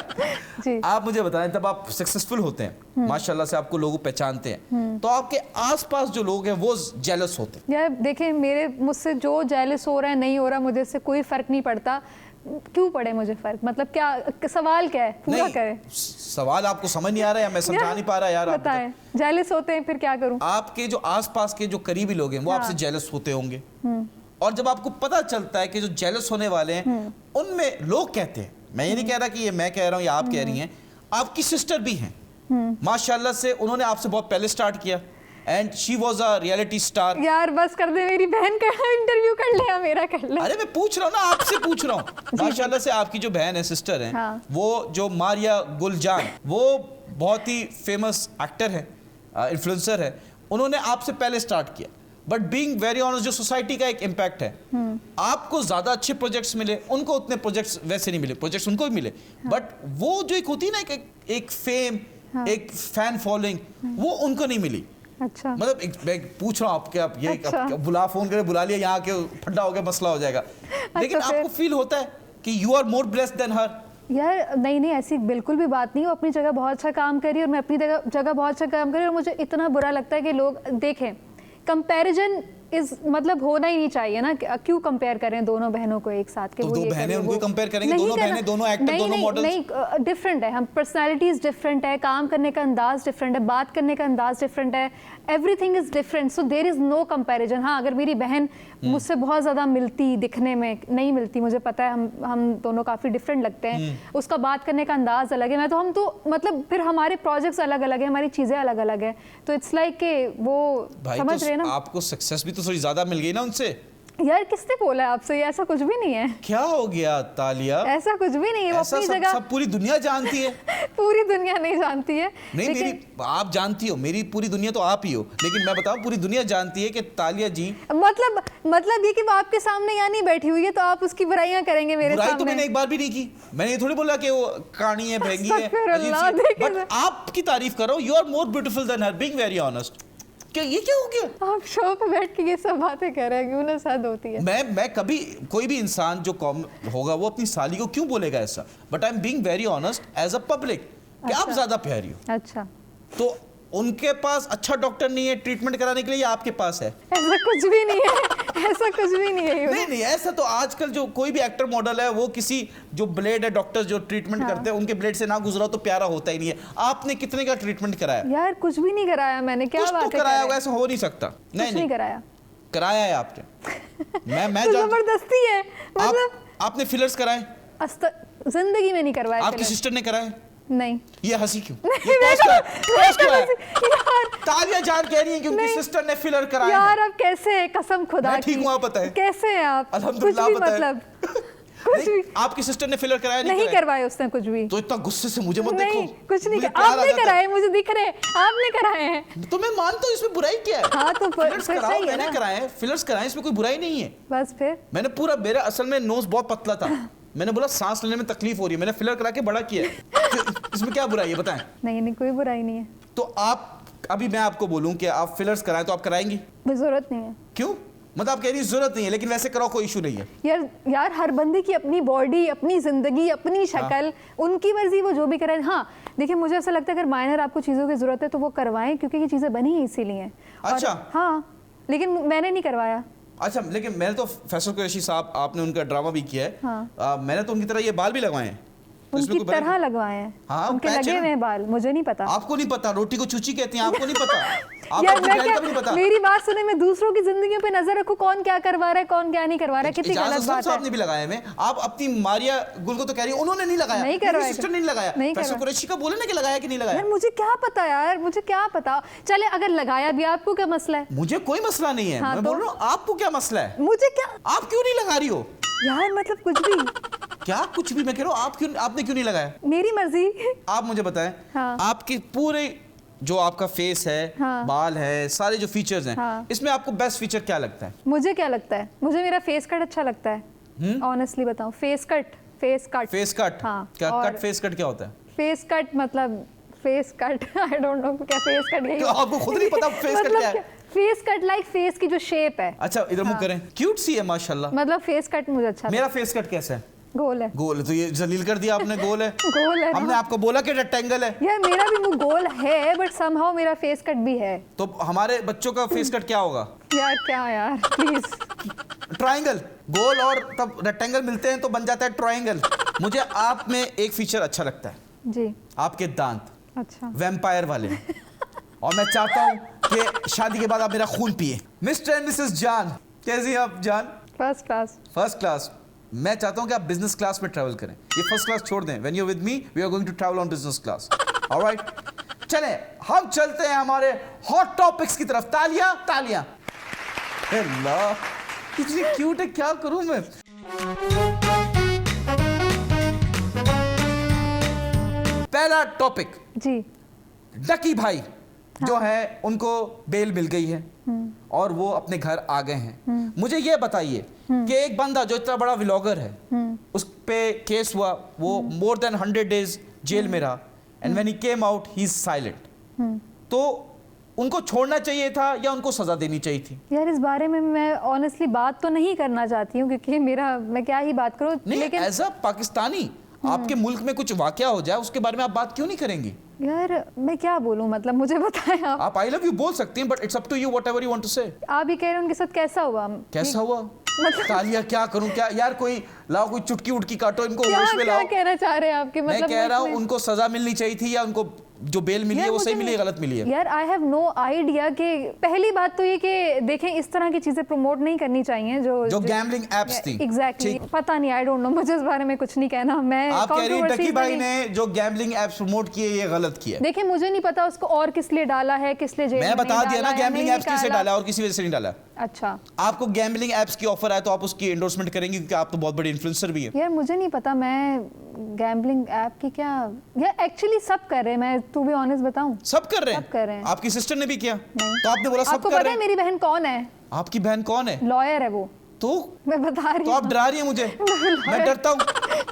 जी आप मुझे बताएं, तब आप सक्सेसफुल होते हैं माशाल्लाह से, आपको लोग पहचानते हैं, तो आपके आसपास जो लोग हैं वो जेलस होते हैं। यार देखें, मेरे मुझसे जो जेलस हो रहा है नहीं हो रहा, मुझे इससे कोई फर्क नहीं पड़ता। क्यों पड़े मुझे फर्क, मतलब क्या सवाल क्या है, पूरा करें। सवाल आपको समझ नहीं आ रहा है या मैं समझा नहीं पा रहा यार? आप बताएं, जेलस होते हैं फिर क्या करूं? आपके जो आसपास के जो करीबी लोग हैं वो आपसे जेलस होते होंगे, और जब आपको पता चलता है कि जो जेलस होने वाले हैं उनमें लोग कहते हैं, मैं ये नहीं कह रहा कि ये मैं कह रहा हूँ या आप कह रही हैं, आपकी सिस्टर भी हैं माशाल्लाह से, उन्होंने आपसे बहुत पहले स्टार्ट किया and she was a reality star. यार बस कर दे, मेरी बहन का इंटरव्यू कर ले या मेरा कर ले। अरे मैं पूछ रहा हूँ ना, आपसे पूछ रहा हूँ। माशाल्लाह से आपकी जो बहन है, सिस्टर है, हाँ। वो जो मारिया गुलजान, वो बहुत ही फेमस एक्टर है, इन्फ्लुएंसर है, उन्होंने आपसे पहले स्टार्ट किया। बट बीइंग वेरी ऑनेस्ट, जो सोसाइटी का एक इम्पैक्ट है, आपको ज्यादा अच्छे प्रोजेक्ट्स मिले, उनको उतने प्रोजेक्ट्स वैसे नहीं मिले, प्रोजेक्ट्स उनको भी मिले, बट वो जो एक होती है ना एक फेम, एक फैन फॉलोइंग, वो उनको नहीं मिली। अच्छा मतलब मैं पूछ रहा हूँ आपके, आप ये अच्छा। आप बुला, फोन करके बुला लिया, यहाँ के फड्डा हो गया, मसला हो जाएगा, लेकिन फिर? आपको फील होता है कि you are more blessed than her? यार नहीं ऐसी बिल्कुल भी बात नहीं, वो अपनी जगह बहुत अच्छा काम करी और मैं अपनी जगह बहुत अच्छा काम करी, और मुझे इतना बुरा लगता है कि लोग देखें, कंपैरिजन इज मतलब होना ही नहीं चाहिए ना। क्यों कंपेयर करें दोनों बहनों को एक साथ के? तो वो दो ये बहनें करें, उनको वो कंपेयर करेंगे, नहीं दोनों करना। बहनें, दोनों एक्टर, नहीं, दोनों मॉडल्स? नहीं डिफरेंट है, हम पर्सनालिटीज डिफरेंट है, काम करने का अंदाज डिफरेंट है, बात करने का अंदाज डिफरेंट है, everything is different, so there is no comparison. हाँ, अगर मेरी बहन मुझसे बहुत ज़्यादा मिलती, दिखने में नहीं मिलती, मुझे पता है हम दोनों काफ़ी डिफरेंट लगते हैं, उसका बात करने का अंदाज अलग है, हम तो मतलब फिर हमारे प्रोजेक्ट्स अलग अलग है, हमारी चीज़ें अलग अलग है, तो इट्स लाइक के वो भाई समझ रहे हैं ना। आपको सक्सेस भी तो थोड़ी ज्यादा मिल गई ना उनसे। यार किसने बोला है आपसे? ऐसा कुछ भी नहीं है। क्या हो गया तालिया? ऐसा कुछ भी नहीं है, वो ऐसा अपनी सब, जगह सब पूरी दुनिया जानती है। पूरी दुनिया नहीं जानती है। नहीं, मेरी आप जानती हो, मेरी पूरी दुनिया तो आप ही हो, लेकिन मैं बताऊं पूरी दुनिया जानती है कि तालिया जी, मतलब ये कि वो आपके सामने यहाँ नहीं बैठी हुई है तो आप उसकी बुराइयां करेंगे मेरे बुराई सामने? तो मैंने एक बार भी नहीं की, मैंने ये थोड़ी बोला कि वो कानी है, भैंगी है, अस्तगफिरुल्लाह, अजीब सी है, देखें। बट आपकी तारीफ कर रहा हूं, you are more beautiful than her, being very honest. क्या ये क्या हो गया? आप शो पे बैठ के ये सब बातें कर रहे हैं, क्यों ना सद होती है। मैं कभी, कोई भी इंसान जो कॉम होगा वो अपनी साली को क्यों बोलेगा ऐसा, but I am being very honest as a public कि आप ज्यादा प्यारी हो। अच्छा, तो उनके पास अच्छा डॉक्टर नहीं है ट्रीटमेंट कराने के लिए, या आपके पास है? ऐसा कुछ भी नहीं है, ऐसा कुछ भी नहीं है। नहीं नहीं, ऐसा तो आजकल जो कोई भी एक्टर मॉडल है, वो किसी जो ब्लेड है, डॉक्टर जो ट्रीटमेंट करते हैं, उनके ब्लेड से ना गुजरा तो प्यारा होता ही नहीं है। आपने कितने का ट्रीटमेंट कराया? यार कुछ भी नहीं कराया मैंने, क्या कुछ बात तो है? कराया होगा, ऐसा हो नहीं सकता। नहीं कराया। कराया है आपने। मैं तो जबरदस्ती है, मतलब आपने फिलर्स कराए? जिंदगी में नहीं करवाया। आपकी सिस्टर ने कराए? नहीं। ये हंसी क्यों? नहीं, ये पॉज क्यों है? यार तालिया जान कह रही है कि उनकी सिस्टर ने फिलर कराए। यार आप कैसे हैं, कसम खुदा मैं ठीक हूं, आप बताएं। कैसे हैं आप? अल्हम्दुलिल्लाह, कुछ भी बताएं। मतलब कुछ भी आपकी सिस्टर ने फिलर कराया? नहीं करवाए उसने कुछ भी। तो इतना गुस्से से मुझे मत देखो। नहीं, कुछ नहीं मुझे आपने प्यार आ जाता है। कराए, मुझे दिख रहे हैं आपने कराए हैं। तो मैं मानता हूँ, इसमें बुराई क्या है? हाँ तो फिलर्स फिर कराओ, सही है मैंने ना। कराए, फिलर्स कराए, इसमें कोई बुराई नहीं है। बस फिर मैंने पूरा, मेरा असल में नोज बहुत पतला था, मैंने बोला सांस लेने में तकलीफ हो रही है, मैंने फिलर करा के बड़ा किया है। इसमें क्या बुराई है बताएं? नहीं कोई बुराई नहीं है। तो आप, अभी मैं आपको बोलूं कि आप फिलर्स कराएं तो आप कराएंगी? जरूरत नहीं है। क्यों? मतलब आप कह रही जरूरत नहीं है, लेकिन वैसे कराओ कोई इशू नहीं है। यार हर बंदे की अपनी बॉडी, अपनी जिंदगी, अपनी शक्ल, उनकी मर्जी, वो जो भी कराए। हाँ देखिए, मुझे ऐसा लगता है अगर माइनर आपको चीज़ों की ज़रूरत है तो वो करवाएं, क्योंकि ये चीज़ें बनी ही इसीलिए हैं। अच्छा। हाँ, लेकिन मैंने नहीं करवाया। अच्छा, लेकिन मैंने तो फैसल कुरैशी साहब, आपने उनका ड्रामा भी किया है। हाँ। मैंने तो उनकी तरह ये बाल भी लगवाए हैं। तो उनकी तरह लगवाए हैं। हाँ, उनके लगे हुए हैं बाल, मुझे नहीं पता। आपको नहीं पता? रोटी को चूची कहते हैं, आपको नहीं पता? यार मैं क्या, नहीं पता? मेरी बात सुने, मैं दूसरों की जिंदगी पे नजर रखूं, कौन क्या करवा रहा है, कौन क्या नहीं करवा रहा है, कितनी गलत बात है। आपने भी लगाया में, आप अपनी मारिया गुल को तो कह रही है उन्होंने नहीं लगाया, नहीं करवाया, सिस्टर ने नहीं लगाया। फैसल कुरैशी का बोले ना कि लगाया कि नहीं लगाया। यार मुझे क्या पता, यार मुझे क्या पता। चले अगर लगाया भी, आपको क्या मसला है? मुझे कोई मसला नहीं है। मैं बोल रहा हूँ आपको क्या मसला है? मुझे क्या, आप क्यों नहीं लगा रही हो? यार मतलब कुछ भी क्या कुछ भी? मैं कह रहा हूँ आपने क्यों नहीं लगाया? मेरी मर्जी। आप मुझे बताएं। हाँ। आपके पूरे जो आपका फेस है, हाँ। बाल है, सारे जो फीचर्स हैं, हाँ। इसमें आपको बेस्ट फीचर क्या लगता है? मुझे क्या लगता है, मुझे मेरा फेस कट अच्छा लगता है। ऑनेस्टली बताऊं, फेस कट। हाँ। क्या कट, फेस कट क्या होता है? फेस कट मतलब face cut I don't know क्या फेस कट यही। तो आपको खुद नहीं पता फेस कट क्या है? फेस कट लाइक फेस की जो शेप है। अच्छा, इधर मुंह करें, क्यूट सी है माशाल्लाह। मतलब फेस कट मुझे अच्छा मेरा फेस कट कैसा है? गोल है। गोल है, तो ये जलील कर दिया आपने। गोल है। गोल है। हमने आपको बोला कि रेक्टेंगल है। यार मेरा भी मुंह गोल है, बट समहाउ मेरा फेस कट भी है। तो हमारे बच्चों का फेस कट क्या होगा? यार क्या यार, प्लीज। ट्रायंगल। गोल और तब रेक्टेंगल मिलते हैं तो बन जाता है ट्रायंगल। मुझे आप में एक फीचर अच्छा लगता है जी। आपके दांत। अच्छा। वैम्पायर वाले। और मैं चाहता हूं कि शादी के बाद आप मेरा खून पिए। मिस्टर एंड मिसेस जान, कैसी हैं आप जान? First class. First class. मैं चाहता हूं कि आप बिजनेस क्लास में ट्रैवल करें। ये फर्स्ट क्लास छोड़ दें। When you with me we are going to travel on business class. Alright, चलें हम चलते हैं हमारे हॉट टॉपिक्स की तरफ। तालियां तालियां। अल्लाह कितनी क्यूट है, क्या करूं मैं? पहला टॉपिक जी। डकी भाई जो है उनको बेल मिल गई है और वो अपने घर आ गए हैं। मुझे ये बताइए कि एक बंदा जो इतना बड़ा व्लॉगर है, उस पे केस हुआ, वो मोर देन 100 डेज जेल में रहा, and when he came out he is silent. तो उनको छोड़ना चाहिए था या उनको सजा देनी चाहिए थी? यार इस बारे में मैं ऑनेस्टली बात तो नहीं करना चाहती हूँ, क्योंकि मैं क्या ही बात करूँ। लेकिन एज अ पाकिस्तानी आपके मुल्क में कुछ वाकया हो जाए उसके बारे में आप बात क्यों नहीं करेंगी? यार मैं क्या बोलूं, मतलब मुझे बताएं आप। आप आई लव यू बोल सकती हैं, but it's up to you whatever you want to say. आप ही कह रहे हैं उनके साथ कैसा हुआ? कैसा हुआ? तालिया क्या करूं? क्या यार, कोई लाओ, कोई चुटकी उटकी काटो, इनको होश में लाओ। क्या कहना चाह रहे हैं आपके? मतलब मैं कह रहा हूं उनको सजा मिलनी चाहिए थी या उनको जो बेल मिली है वो सही मिली है, गलत मिली है? यार आई हैव नो आइडिया। कि पहली बात तो ये कि देखें, इस तरह की चीजें प्रमोट नहीं करनी चाहिए जो गैम्बलिंग एप्स थी। एग्जैक्टली। पता नहीं, आई डोंट नो, मुझे इस बारे में कुछ नहीं कहना। मैं आप कह रही हैं डकी भाई ने जो गैम्बलिंग एप्स प्रमोट किए ये गलत किया? देखिए मुझे नहीं पता उसको और किस लिए डाला है, किस लिए जेल में मैं बता दिया ना, गैम्बलिंग एप्स किसे डाला और किसी वजह से नहीं डाला। अच्छा, आपको गैम्बलिंग एप्स की ऑफर आए तो आप उसकी एंडोर्समेंट करेंगे, क्योंकि आप तो बहुत बड़े इन्फ्लुएंसर भी हैं। यार मुझे नहीं पता मैं गैम्बलिंग ऐप की क्या। यार एक्चुअली सब कर रहे हैं, मैं टू बी ऑनेस्ट बताऊं, सब कर रहे हैं। सब कर रहे हैं। आपकी सिस्टर ने भी किया? नहीं। तो आपने बोला सब आपको कर पता रहे है हैं। मेरी बहन कौन है? आपकी बहन कौन है? लॉयर है वो। तो मैं बता रही तो हूँ। आप डरा रही हैं मुझे। मैं डरता हूँ।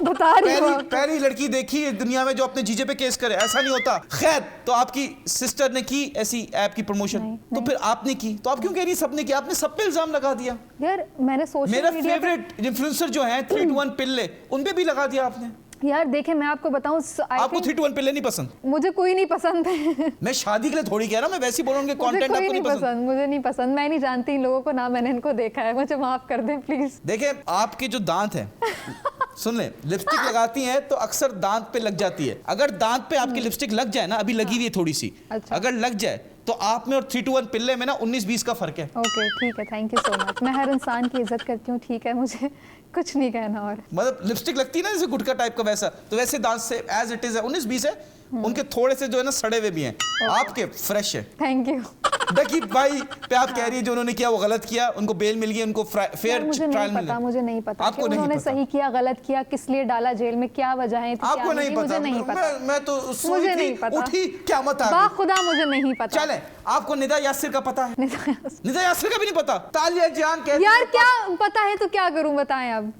बता रही हूँ। पहली लड़की देखी है दुनिया में जो अपने जीजे पे केस करे, ऐसा नहीं होता। खैर, तो आपकी सिस्टर ने की ऐसी ऐप की प्रमोशन, तो फिर आपने की, तो आप क्यों कह रही सबने किया? आपने सब पे इल्जाम लगा दिया। यार मैंने सोशल मेरा मीडिया फेवरेट इन्फ्लुएंसर जो है 3 to 1 पिल्ले, उन पे भी लगा दिया आपने। यार देखे मैं आपको बताऊं, आपको 3 to 1 पिल्ले नहीं पसंद? मुझे कोई नहीं पसंद है। मैं शादी के लिए थोड़ी कह रहा हूं, मैं वैसे ही बोल रहा हूं कि कंटेंट आपको नहीं पसंद। मुझे नहीं पसंद, मैं नहीं जानती इन लोगों को, ना मैंने इनको देखा है, मुझे माफ कर दें प्लीज। देखिए आपके जो दांत हैं, सुन ले, लिपस्टिक लगाती हैं तो अक्सर दांत पे लग जाती है। अगर दांत पे आपकी लिपस्टिक लग जाए ना, अभी लगी हुई है थोड़ी सी, अच्छा। अगर लग जाए तो आप में और 3 to 1 पिल्ले में ना 19-20 का फर्क है। ओके ठीक है, थैंक यू सो मच। मैं हर इंसान की इज्जत करती हूँ, ठीक है, मुझे कुछ नहीं कहना। और मतलब लिपस्टिक लगती है ना जैसे गुटका टाइप का, वैसा तो वैसे दांत से एज इट इज है 19-20 है। उनके थोड़े से जो है ना सड़े हुए भी हैं, आपके फ्रेश है। Thank you. डकी भाई पे आप कह रही है जो उन्होंने किया वो गलत किया, उनको बेल मिल गई, उनको फेयर ट्रायल मिल गया। मुझे नहीं पता आपको नहीं उन्होंने पता? सही किया, गलत किया, किस लिए डाला जेल में, क्या वजहें थी, आपको नहीं पता? मुझे नहीं पता। मैं तो मुझे नहीं पता। उठी क्या मत आ बा खुदा मुझे नहीं पता। चले, आपको निदा यासिर का पता है? निदा यासिर का भी नहीं पता? तालिया जान कहती यार क्या पता है तो क्या करूं, बताएं अब।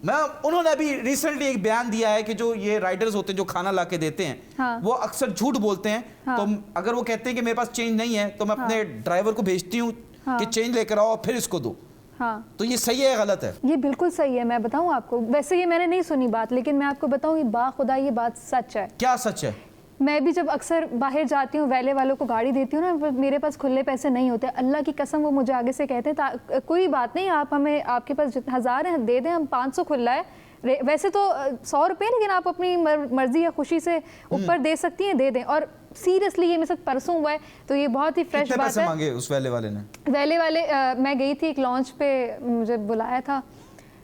उन्होंने अभी रिसेंटली एक बयान दिया है कि जो ये राइडर्स होते हैं जो खाना ला के देते हैं, हाँ। वो अक्सर झूठ बोलते हैं। हाँ। तो अगर वो कहते हैं कि मेरे पास चेंज नहीं है तो मैं अपने ड्राइवर को भेजती हूँ कि चेंज लेकर आओ और फिर इसको दो। हाँ, तो ये सही है या गलत है? ये बिल्कुल सही है। मैं बताऊं आपको, वैसे ये मैंने नहीं सुनी बात, लेकिन मैं आपको बताऊं, ये बाखुदा ये बात सच है। क्या सच है? मैं भी जब अक्सर बाहर जाती हूँ, वैले वालों को गाड़ी देती हूँ ना, मेरे पास खुले पैसे नहीं होते, अल्लाह की कसम वो मुझे आगे से कहते हैं कोई बात नहीं, आप हमें, आपके पास जितने 1000 है दे दें, हम 500 खुला है, वैसे तो 100 रुपये, लेकिन आप अपनी मर्जी या खुशी से ऊपर दे सकती हैं, दे दें। और सीरियसली ये मेरे साथ परसों हुआ है, तो ये बहुत ही फ्रेश बात है। मांगे उस वैले वाले ने? वैले वाले मैं गई थी एक लॉन्च पे, मुझे बुलाया था,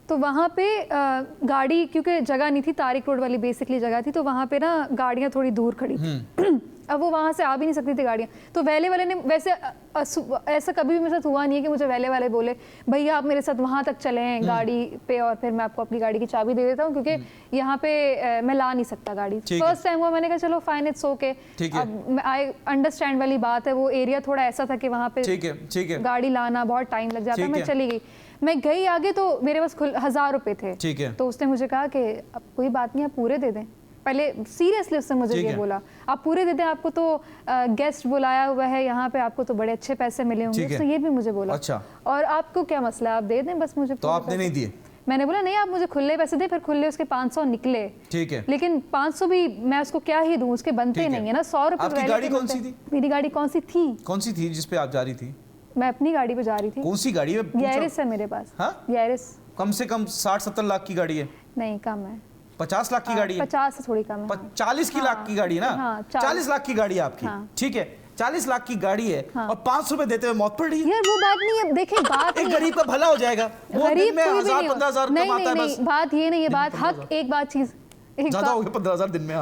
तो वहाँ पे गाड़ी, क्योंकि जगह नहीं थी, तारिक रोड वाली बेसिकली जगह थी, तो वहाँ पे ना गाड़ियाँ थोड़ी दूर खड़ी थी। अब वो वहाँ से आ भी नहीं सकती थी गाड़ियाँ, तो वैले वाले ने, वैसे ऐसा कभी भी मेरे साथ हुआ नहीं है कि मुझे वैले वाले बोले भैया आप मेरे साथ वहाँ तक चलें गाड़ी पे, और फिर मैं आपको अपनी गाड़ी की चाबी दे देता हूँ, क्योंकि यहाँ पे मैं ला नहीं सकता गाड़ी। फर्स्ट टाइम हुआ, मैंने कहा चलो फाइन, इट्स ओके, अब आई अंडरस्टैंड वाली बात है, वो एरिया थोड़ा ऐसा था कि वहाँ पे गाड़ी लाना बहुत टाइम लग जाता, मैं चली गई। मैं गई आगे, तो मेरे पास 1000 रुपये थे, तो उसने मुझे कहा कि अब कोई बात नहीं, आप पूरे दे दें। पहले सीरियसली उसने मुझे ये बोला, आप पूरे दे दें, आपको तो गेस्ट बुलाया हुआ है यहाँ पे, आपको तो बड़े अच्छे पैसे मिले होंगे, उसने ये भी मुझे बोला। अच्छा। और आपको क्या मसला है, आप दे दें बस मुझे। तो आपने नहीं दिए? मैंने बोला नहीं, आप मुझे खुले पैसे दे, फिर खुले उसके 500 निकले, ठीक है, लेकिन 500 भी मैं उसको क्या ही दूं, उसके बनते नहीं है ना। 100 रुपये। आपकी गाड़ी कौन सी थी? मेरी गाड़ी कौन सी थी? कौन सी थी जिसपे आप जा रही थी? मैं अपनी गाड़ी पे जा रही थी। कौन सी गाड़ी है? यारिस है मेरे पास। हाँ? यारिस कम से कम 60-70 लाख की गाड़ी है? नहीं, कम है, 50 लाख की गाड़ी है? 50 से थोड़ी कम है। 40 की लाख की गाड़ी है ना? हाँ, 40 लाख की गाड़ी है आपकी, ठीक है, 40 लाख की गाड़ी है, और 500 रुपए देते हुए मौत पड़ रही है। यार वो बात नहीं है, देखिए बात एक गरीब का भला हो जाएगा, वो दिन में 1000-15,000 कमाता है बस। बात ये नहीं है, बात हक, एक बात चीज ज्यादा हो गया 15,000 दिन में।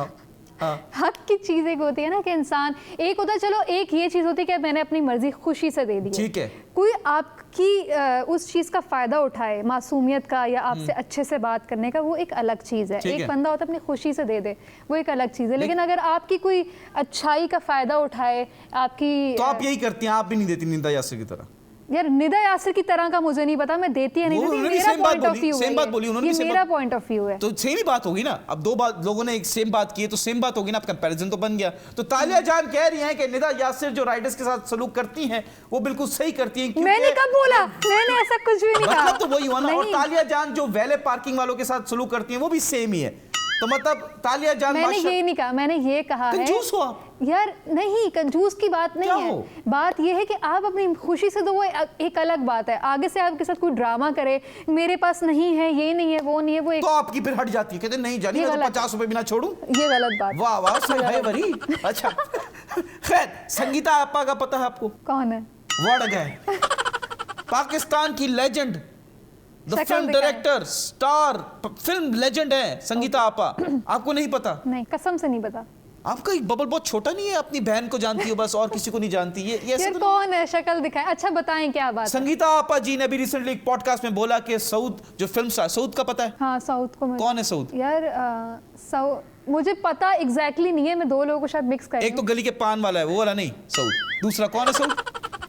हक की चीज एक होती है ना कि इंसान, एक होता है, चलो एक ये चीज होती है कि मैंने अपनी मर्जी खुशी से दे दी, ठीक है, कोई आपकी उस चीज का फायदा उठाए, मासूमियत का या आपसे अच्छे से बात करने का, वो एक अलग चीज है। एक बंदा होता है अपनी खुशी से दे दे, वो एक अलग चीज है, लेकिन अगर आपकी कोई अच्छाई का फायदा उठाए आपकी, तो आप यही करती हैं, आप भी नहीं देती निंदा यासिर की तरह? यार निदा यासिर की तरह का मुझे नहीं पता, मैं देती है नहीं देती, मेरा पॉइंट ऑफ व्यू है, सेम बात बोली उन्होंने, मेरा पॉइंट ऑफ व्यू है, तो सेम ही बात होगी ना। अब दो बात लोगों ने एक सेम बात की है, तो सेम बात होगी ना, कंपैरिजन तो बन गया। तो तालिया जान कह रही हैं कि निदा यासिर जो राइडर्स के साथ सलूक करती हैं वो बिल्कुल सही करती हैं। मैंने कब बोला? मैंने ऐसा कुछ भी नहीं कहा। मतलब तो वही हुआ ना। और तालिया जान जो वैले पार्किंग वालों के साथ सलूक करती हैं वो भी सेम ही है। तो मतलब तालिया जान, मैंने ये नहीं कहा, मैंने ये कहा है कंजूस हो आप। यार नहीं, कंजूस की बात नहीं है, बात ये है कि आप अपनी खुशी से दो, वो एक अलग बात है। आगे से आपके साथ कोई ड्रामा करे, मेरे पास नहीं है, ये नहीं है, वो नहीं है, वो एक, तो आपकी फिर हट जाती है, कहते नहीं जानी, मैं तो 50 रुपए बिना छोड़ू, ये गलत बात। वाह वाह, सही है बरी। अच्छा खैर, संगीता आपा का पता है आपको? कौन है? वर्ड है, पाकिस्तान की legend, the film director, star, film legend है संगीता आपा। आपको नहीं पता? नहीं, कसम से नहीं पता। आपका बबल बहुत छोटा नहीं है, अपनी बहन को जानती हो बस, और किसी को नहीं जानती? ये यार कौन है, शक्ल दिखाए। अच्छा बताएं क्या बात? संगीता आपा जी ने अभी रिसेंटली एक पॉडकास्ट में बोला कि सऊद जो फिल्म स्टार, सऊद का पता है? हाँ, सऊद को कौन है सऊद? यार मुझे पता एग्जैक्टली नहीं है, मैं दो लोगों को शायद मिक्स कर रही हूं। एक तो गली के पान वाला है, वो वाला नहीं सऊद, दूसरा कौन है सऊद?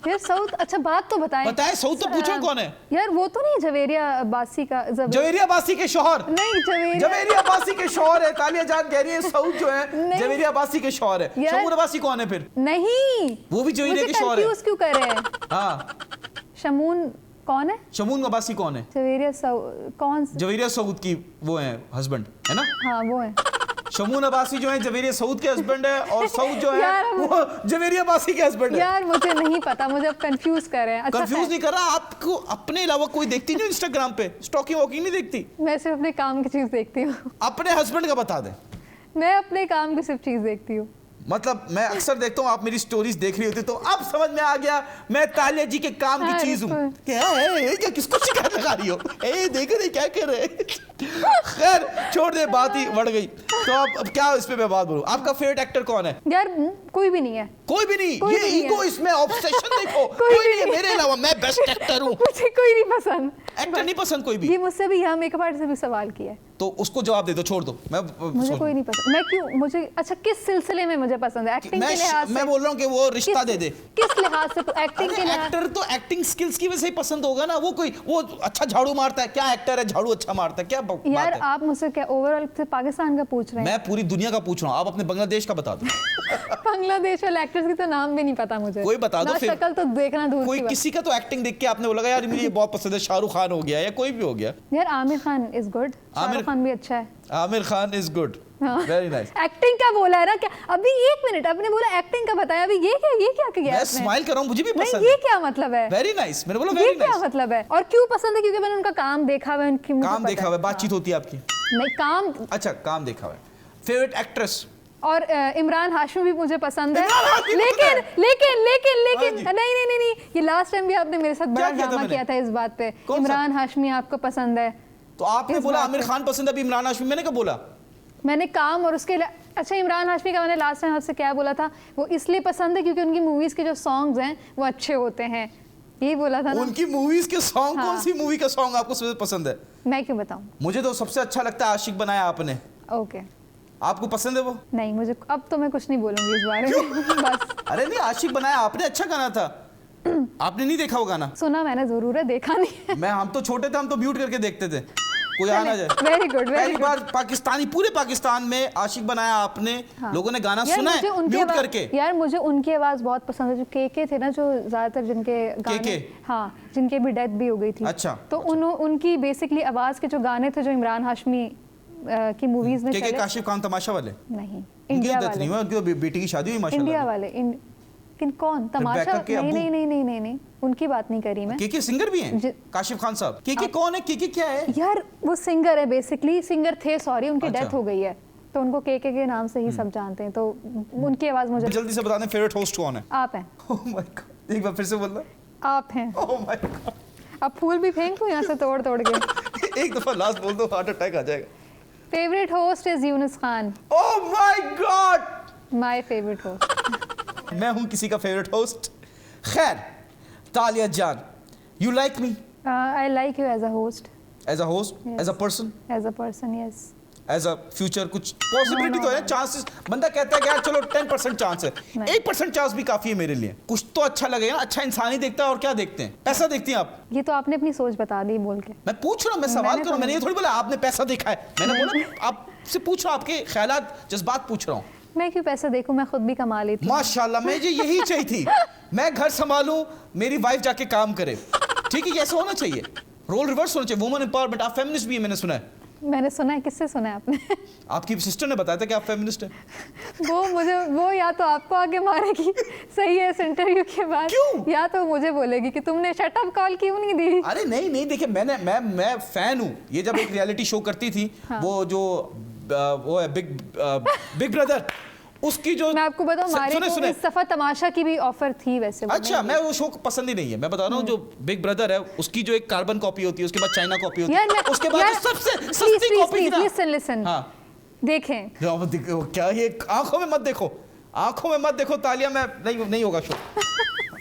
यार सऊद, अच्छा बात तो बताएं। बताएं, सऊद तो पूछो कौन है? यार वो तो नहीं जवेरिया बासी का, जवेरिया बासी के शौहर? नहीं, जवेरिया बासी के शौहर है। तालिया जान कह रही है सऊद जो है जवेरिया बासी के शौहर है। शमून अब्बासी कौन है फिर? नहीं, वो भी जवेरिया के शौहर है। कंफ्यूज क्यों कर रहे हैं? हाँ, शमून कौन है? शमून अब्बासी कौन है? जवेरिया कौन? जवेरिया सऊद की वो है हस्बैंड, है ना? हाँ वो है। शमून अब्बासी जो है जवेरिया सऊद के हस्बैंड है, और सऊद जो है वो जवेरिया अब्बासी के हस्बैंड है। यार मुझे नहीं पता, मुझे अब कंफ्यूज कर रहे हैं। अच्छा, कंफ्यूज नहीं कर रहा आपको, अपने अलावा कोई देखती नहीं इंस्टाग्राम पे? स्टॉकिंग वॉकिंग नहीं देखती? मैं सिर्फ अपने काम की चीज देखती हूँ। अपने हस्बैंड का बता दे। मैं अपने काम की सिर्फ चीज देखती हूँ। मतलब मैं अक्सर देखता हूँ आप मेरी स्टोरीज देख रही होती, तो अब समझ में आ गया मैं तालिया जी के काम की चीज हूँ। क्या है, क्या किसको शिकायत लगा रही हो? देख रहे क्या कर रहे? खैर छोड़ दे, बात ही बढ़ गई। तो अब क्या इस पे मैं बात बोलूं? आपका फेवरेट एक्टर कौन है? यार कोई भी नहीं है। कोई भी नहीं? ये ईगो, इसमें ऑब्सेशन देखो। कोई नहीं है मेरे अलावा, मैं बेस्ट एक्टर हूँ। मुझे कोई नहीं पसंद, एक्टर नहीं पसंद कोई भी? ये मुझसे भी यहाँ मेकअप आर्टिस्ट से भी सवाल किया है। तो उसको जवाब दे दो, छोड़ दो। मुझे कोई नहीं पसंद। मैं क्यों, मुझे अच्छा किस सिलसिले में मुझे पसंद है? एक्टिंग के लिहाज से? मैं बोल रहा हूँ कि वो रिश्ता दे दे। किस लिहाज से? एक्टिंग के लिहाज? एक्टर तो एक्टिंग स्किल्स की वजह से ही पसंद होगा ना। वो अच्छा झाड़ू मारता है, क्या एक्टर है झाड़ू अच्छा मारता है, क्या बात है? यार आप मुझसे क्या ओवरऑल पाकिस्तान का पूछ रहे हैं? मैं पूरी दुनिया का पूछ रहा हूँ, आप अपने बांग्लादेश का बता दो। बांग्लादेश वाले एक्टर्स की तो नाम भी नहीं पता मुझे। कोई बता दो फिर। शक्ल तो देखना दूर कोई की बात। किसी का तो एक्टिंग देख के आपने बोला यार मुझे ये बहुत पसंद है, शाहरुख खान हो गया या कोई भी हो गया। यार आमिर खान इज गुड, शाहरुख खान भी अच्छा है। Aamir Khan is good, very nice. Acting का बोला है ना क्या? अभी एक मिनट, आपने बोला एक्टिंग का बताया, अभी ये क्या किया? मैं स्माइल कर रहा हूँ, मुझे भी पसंद नहीं, है। ये क्या मतलब है? वेरी नाइस, मैंने बोला ये वेरी क्या नाइस। मतलब है? और क्यों पसंद है? क्योंकि मैंने उनका काम देखा हुआ है, उनकी मुझे काम पता देखा हुआ है, बातचीत होती है आपकी? नहीं, काम। अच्छा, काम देखा हुआ है। Favourite actress? और इमरान हाशमी भी मुझे पसंद है, इमरान हाशमी लेकिन लेकिन लेकिन हाँ लेकिन नहीं, ये लास्ट टाइम भी आपने मेरे साथ बड़ा किया था ड्रामा मैंने? किया था इस बात पे। कौन सा? इमरान हाशमी आपको पसंद है तो आपने इस बोला बात आमिर पे। खान पसंद है, अभी इमरान हाशमी मैंने कब बोला? मैंने काम और उसके अच्छा, इमरान हाशमी का मैंने लास्ट टाइम आपसे क्या बोला था? वो इसलिए पसंद है क्योंकि उनकी मूवीज के जो सॉन्ग्स हैं वो अच्छे होते हैं, यही बोला था ना। उनकी मूवीज के सॉन्ग, हाँ। कौन सी मूवी का सॉन्ग आपको सबसे पसंद है? मैं क्यों बताऊं? मुझे तो सबसे अच्छा लगता है आशिक बनाया आपने। ओके, आपको पसंद है वो? नहीं मुझे अब तो मैं कुछ नहीं बोलूंगी इस बारे में। बस अरे नहीं, आशिक बनाया आपने अच्छा गाना था। आपने नहीं देखा वो गाना? सुना मैंने जरूर है, देखा नहीं। हम तो छोटे थे, हम तो म्यूट करके देखते थे, कोई आ ना जाए। वेरी गुड, वेरी पहली गुड। बार पाकिस्तानी, पूरे पाकिस्तान में आशिक बनाया आपने। हाँ। लोगों ने गाना यार सुना मुझे है उनकी म्यूट आवाज- करके। यार मुझे उनकी आवाज बहुत पसंद है, जो के थे ना, जो ज्यादातर जिनके गाने, हाँ, जिनके भी डेथ भी हो गई थी। अच्छा, तो उनकी बेसिकली आवाज के जो गाने थे, जो इमरान हाशमी की मूवीज में के चले। काशिफ खान तमाशा वाले? नहीं, उनकी इंडिया डेथ नहीं वाले। हुई, उनकी तो बेटी की शादी हुई माशाल्लाह। इंडिया वाले किन कौन? तमाशा? रिबेका के अब्बू? नहीं, उनकी बात नहीं करी मैं। के सिंगर भी हैं? जी- काशिफ खान साहब। के कौन है? के क्या है? यार वो सिंगर है, बेसिकली सिंगर थे, सॉरी, उनकी अच्छा। डेथ हो गई है, तो उनको के नाम से ही सब जानते हैं, तो उनकी आवाज मुझे। जल्दी से बता दें, फेवरेट होस्ट कौन है? आप हैं। ओह माय गॉड, एक बार फिर से बोलना। आप हैं। ओह माय गॉड, अब फूल भी फेंक दूं यहाँ से तोड़ के? एक दफा लास्ट बोल दो, हार्ट अटैक आ जाएगा। Favourite host is Yunus Khan, oh my God, my favourite host. मैं हूं किसी का फेवरेट होस्ट। खैर, तालिया जान, you like me I like you as a host, as a host, Yes. As a person, as a person, yes. As a future? कुछ possibility No, तो है, no. Chances. बंदा कहता है कि यार चलो 10% चांस है, नहीं. 1% चांस भी काफी है मेरे लिए। कुछ तो अच्छा लगेगा ना। अच्छा इंसान ही देखता है, और क्या देखते हैं? पैसा देखती हैं आप? ये तो आपने अपनी सोच बता दी बोल के। मैं पूछ रहा हूँ, मैं सवाल मैंने कर तो रहा हूँ, मैंने ये नहीं- थोड़ी बोला आपने पैसा देखा है। मैंने बोला आपसे पूछ रहा हूँ, आपके ख्यालात, जज्बात पूछ रहा हूँ। मैं क्यों पैसा देखूं, मैं खुद भी कमा लेती हूँ। माशाल्लाह, मुझे यही चाहिए थी। मैं घर संभालूं, मेरी वाइफ जाके काम करे। ठीक है, ऐसा होना चाहिए, रोल रिवर्स होना चाहिए। Woman empowerment. आप फेमिनिस्ट भी है, मैंने सुना है। मैंने सुना है, किससे सुना है आपने? आपकी सिस्टर ने बताया था कि आप फेमिनिस्ट हैं। वो या तो आपको आगे मारेगी, सही है, इस इंटरव्यू के बाद। क्यों? या तो मुझे बोलेगी कि तुमने शट अप कॉल क्यों नहीं दी। अरे नहीं, देखिए मैं फैन हूँ। ये जब एक रियलिटी शो करती थी, हाँ। वो जो वो है बिग ब्रदर, उसकी जो मैं आपको बताऊं, हमारे को इस दफा तमाशा की भी ऑफर थी वैसे। वो अच्छा, नहीं मैं वो शो पसंद ही नहीं है। मैं बता रहा हूँ, जो बिग ब्रदर है उसकी जो एक कार्बन कॉपी होती है, उसके बाद चाइना कॉपी होती है, उसके बाद जो सबसे सस्ती कॉपी थी ना। लिसन, हाँ, देखें। क्या ये, आंखों में मत देखो, आंखों में मत देखो तालिया, में नहीं होगा शो।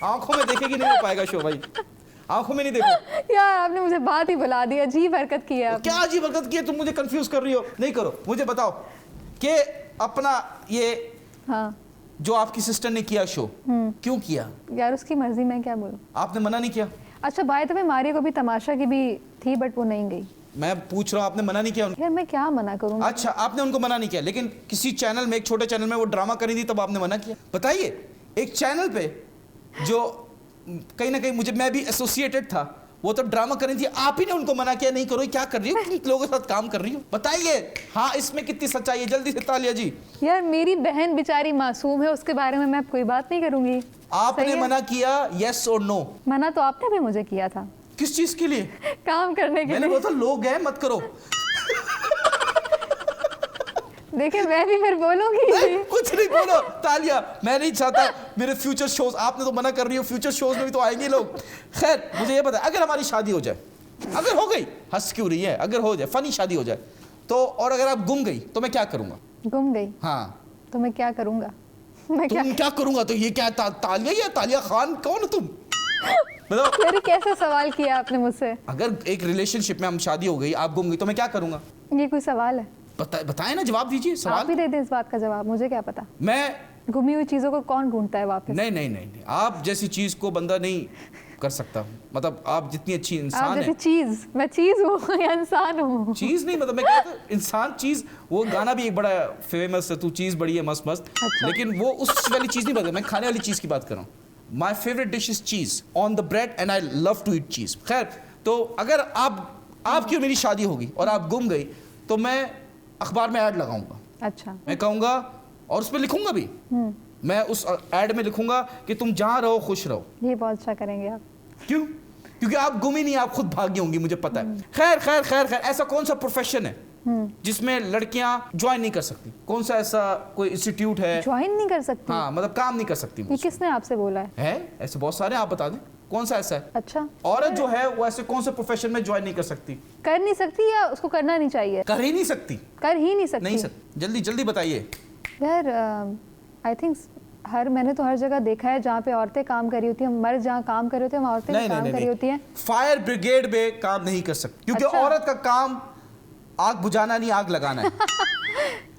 आंखों में देखेगी, नहीं हो पाएगा शो भाई, आंखों में नहीं देखो। यार आपने मुझे बात ही बुला दी, अजीब हरकत की है आपने। क्या अजीब हरकत की है? तुम मुझे कंफ्यूज कर रही हो। नहीं करो, मुझे बताओ कि अपना ये हाँ जो आपकी सिस्टर ने किया शो, क्यों किया? यार उसकी मर्जी, मैं क्या बोलूं। आपने मना नहीं किया? अच्छा बाय द वे, मारिया को भी तमाशा की भी थी, बट वो नहीं गई। मैं पूछ रहा हूँ, आपने मना नहीं किया? यार मैं क्या मना करूँ। अच्छा, आपने उनको मना नहीं किया, लेकिन किसी चैनल में, एक छोटे चैनल में वो ड्रामा करी थी, तब आपने मना किया? बताइए, एक चैनल पे जो कहीं ना कहीं मैं भी एसोसिएटेड था, वो तो ड्रामा कर रही थी, आप ही ने उनको मना किया, नहीं करो, क्या कर रही हो, किन लोगों के साथ काम कर रही हो? बताइए, हाँ, इसमें कितनी सच्चाई है? जल्दी से तालिया जी। यार मेरी बहन बेचारी मासूम है, उसके बारे में मैं कोई बात नहीं करूंगी। आपने सही है? मना किया, यस और नो? मना तो आपने भी मुझे किया था। किस चीज के लिए? काम करने के मैंने लिए। बोला था लोग हैं, मत करो। देखिए मैं भी फिर बोलूंगी। नहीं, कुछ नहीं बोलो तालिया, मैं नहीं चाहता मेरे फ्यूचर शोज, आपने तो मना कर रही हो, फ्यूचर शोज में भी तो आएंगे लोग। खैर, मुझे ये पता है, अगर हमारी शादी हो जाए, अगर हो गई, हंस क्यों रही है, अगर हो जाए, फनी शादी हो जाए तो, और अगर आप गुम गई तो मैं क्या करूंगा? गुम गई हाँ, तो मैं क्या करूंगा? मैं क्या तुम क्या करूंगा? तो ये क्या तालिया या तालिया खान, कौन हो तुम? बताओ। यार कैसे सवाल किया आपने मुझसे? अगर एक रिलेशनशिप में हम शादी हो गई, आप गुम गई, तो मैं क्या करूंगा? ये कोई सवाल है? बताएं ना, जवाब दीजिए आप सवाल। ही दे दें इस बात का जवाब, मुझे क्या पता। मैं घूमी हुई चीजों को कौन ढूंढता है वापस? नहीं, आप जैसी चीज को बंदा नहीं कर सकता। मतलब आप जितनी अच्छी आप इंसान जैसे है, चीज, मैं चीज हूँ या इंसान हूँ? चीज नहीं, मतलब मैं कहता हूँ इंसान चीज। वो गाना भी एक बड़ा फेमस है, तू चीज बड़ी है मस्त मस्त। अच्छा। लेकिन वो उस वाली चीज नहीं बता, मैं खाने वाली चीज की बात कर रहा हूँ। My favourite dish is cheese on the bread and I love to eat cheese. खैर, तो अगर आपकी और मेरी शादी होगी और आप गुम गई, तो मैं अखबार में ऐड लगाऊंगा। अच्छा। मैं कहूंगा और उस पर लिखूंगा भी। मैं उस ऐड में लिखूंगा कि तुम जहां रहो खुश रहो। ये बहुत अच्छा करेंगे आप। क्यों? क्योंकि आप गुम ही नहीं, आप खुद भागी होंगी, मुझे पता है। खैर खैर खैर खैर, ऐसा कौन सा प्रोफेशन है जिसमें लड़कियां ज्वाइन नहीं कर सकती? कौन सा ऐसा कोई इंस्टीट्यूट है? ज्वाइन नहीं कर सकती? हाँ, मतलब काम नहीं कर सकती। ये किसने आपसे बोला है? ऐसे बहुत सारे, आप बता दें कौन सा ऐसा है। अच्छा। औरत जो है वो ऐसे कौन से प्रोफेशन में ज्वाइन नहीं कर सकती? कर नहीं सकती या उसको करना नहीं चाहिए? कर ही नहीं सकती। कर ही नहीं सकती? नहीं सकती। जल्दी जल्दी बताइए यार, आई थिंक मैंने तो हर जगह देखा है जहाँ पे औरतें काम कर रही होती हैं, मर्द जहाँ काम कर रहे होते हैं वहाँ औरतें भी काम कर रही होती हैं। फायर ब्रिगेड में काम नहीं कर सकती, क्योंकि अच्छा। औरत का काम आग बुझाना नहीं, आग लगाना है।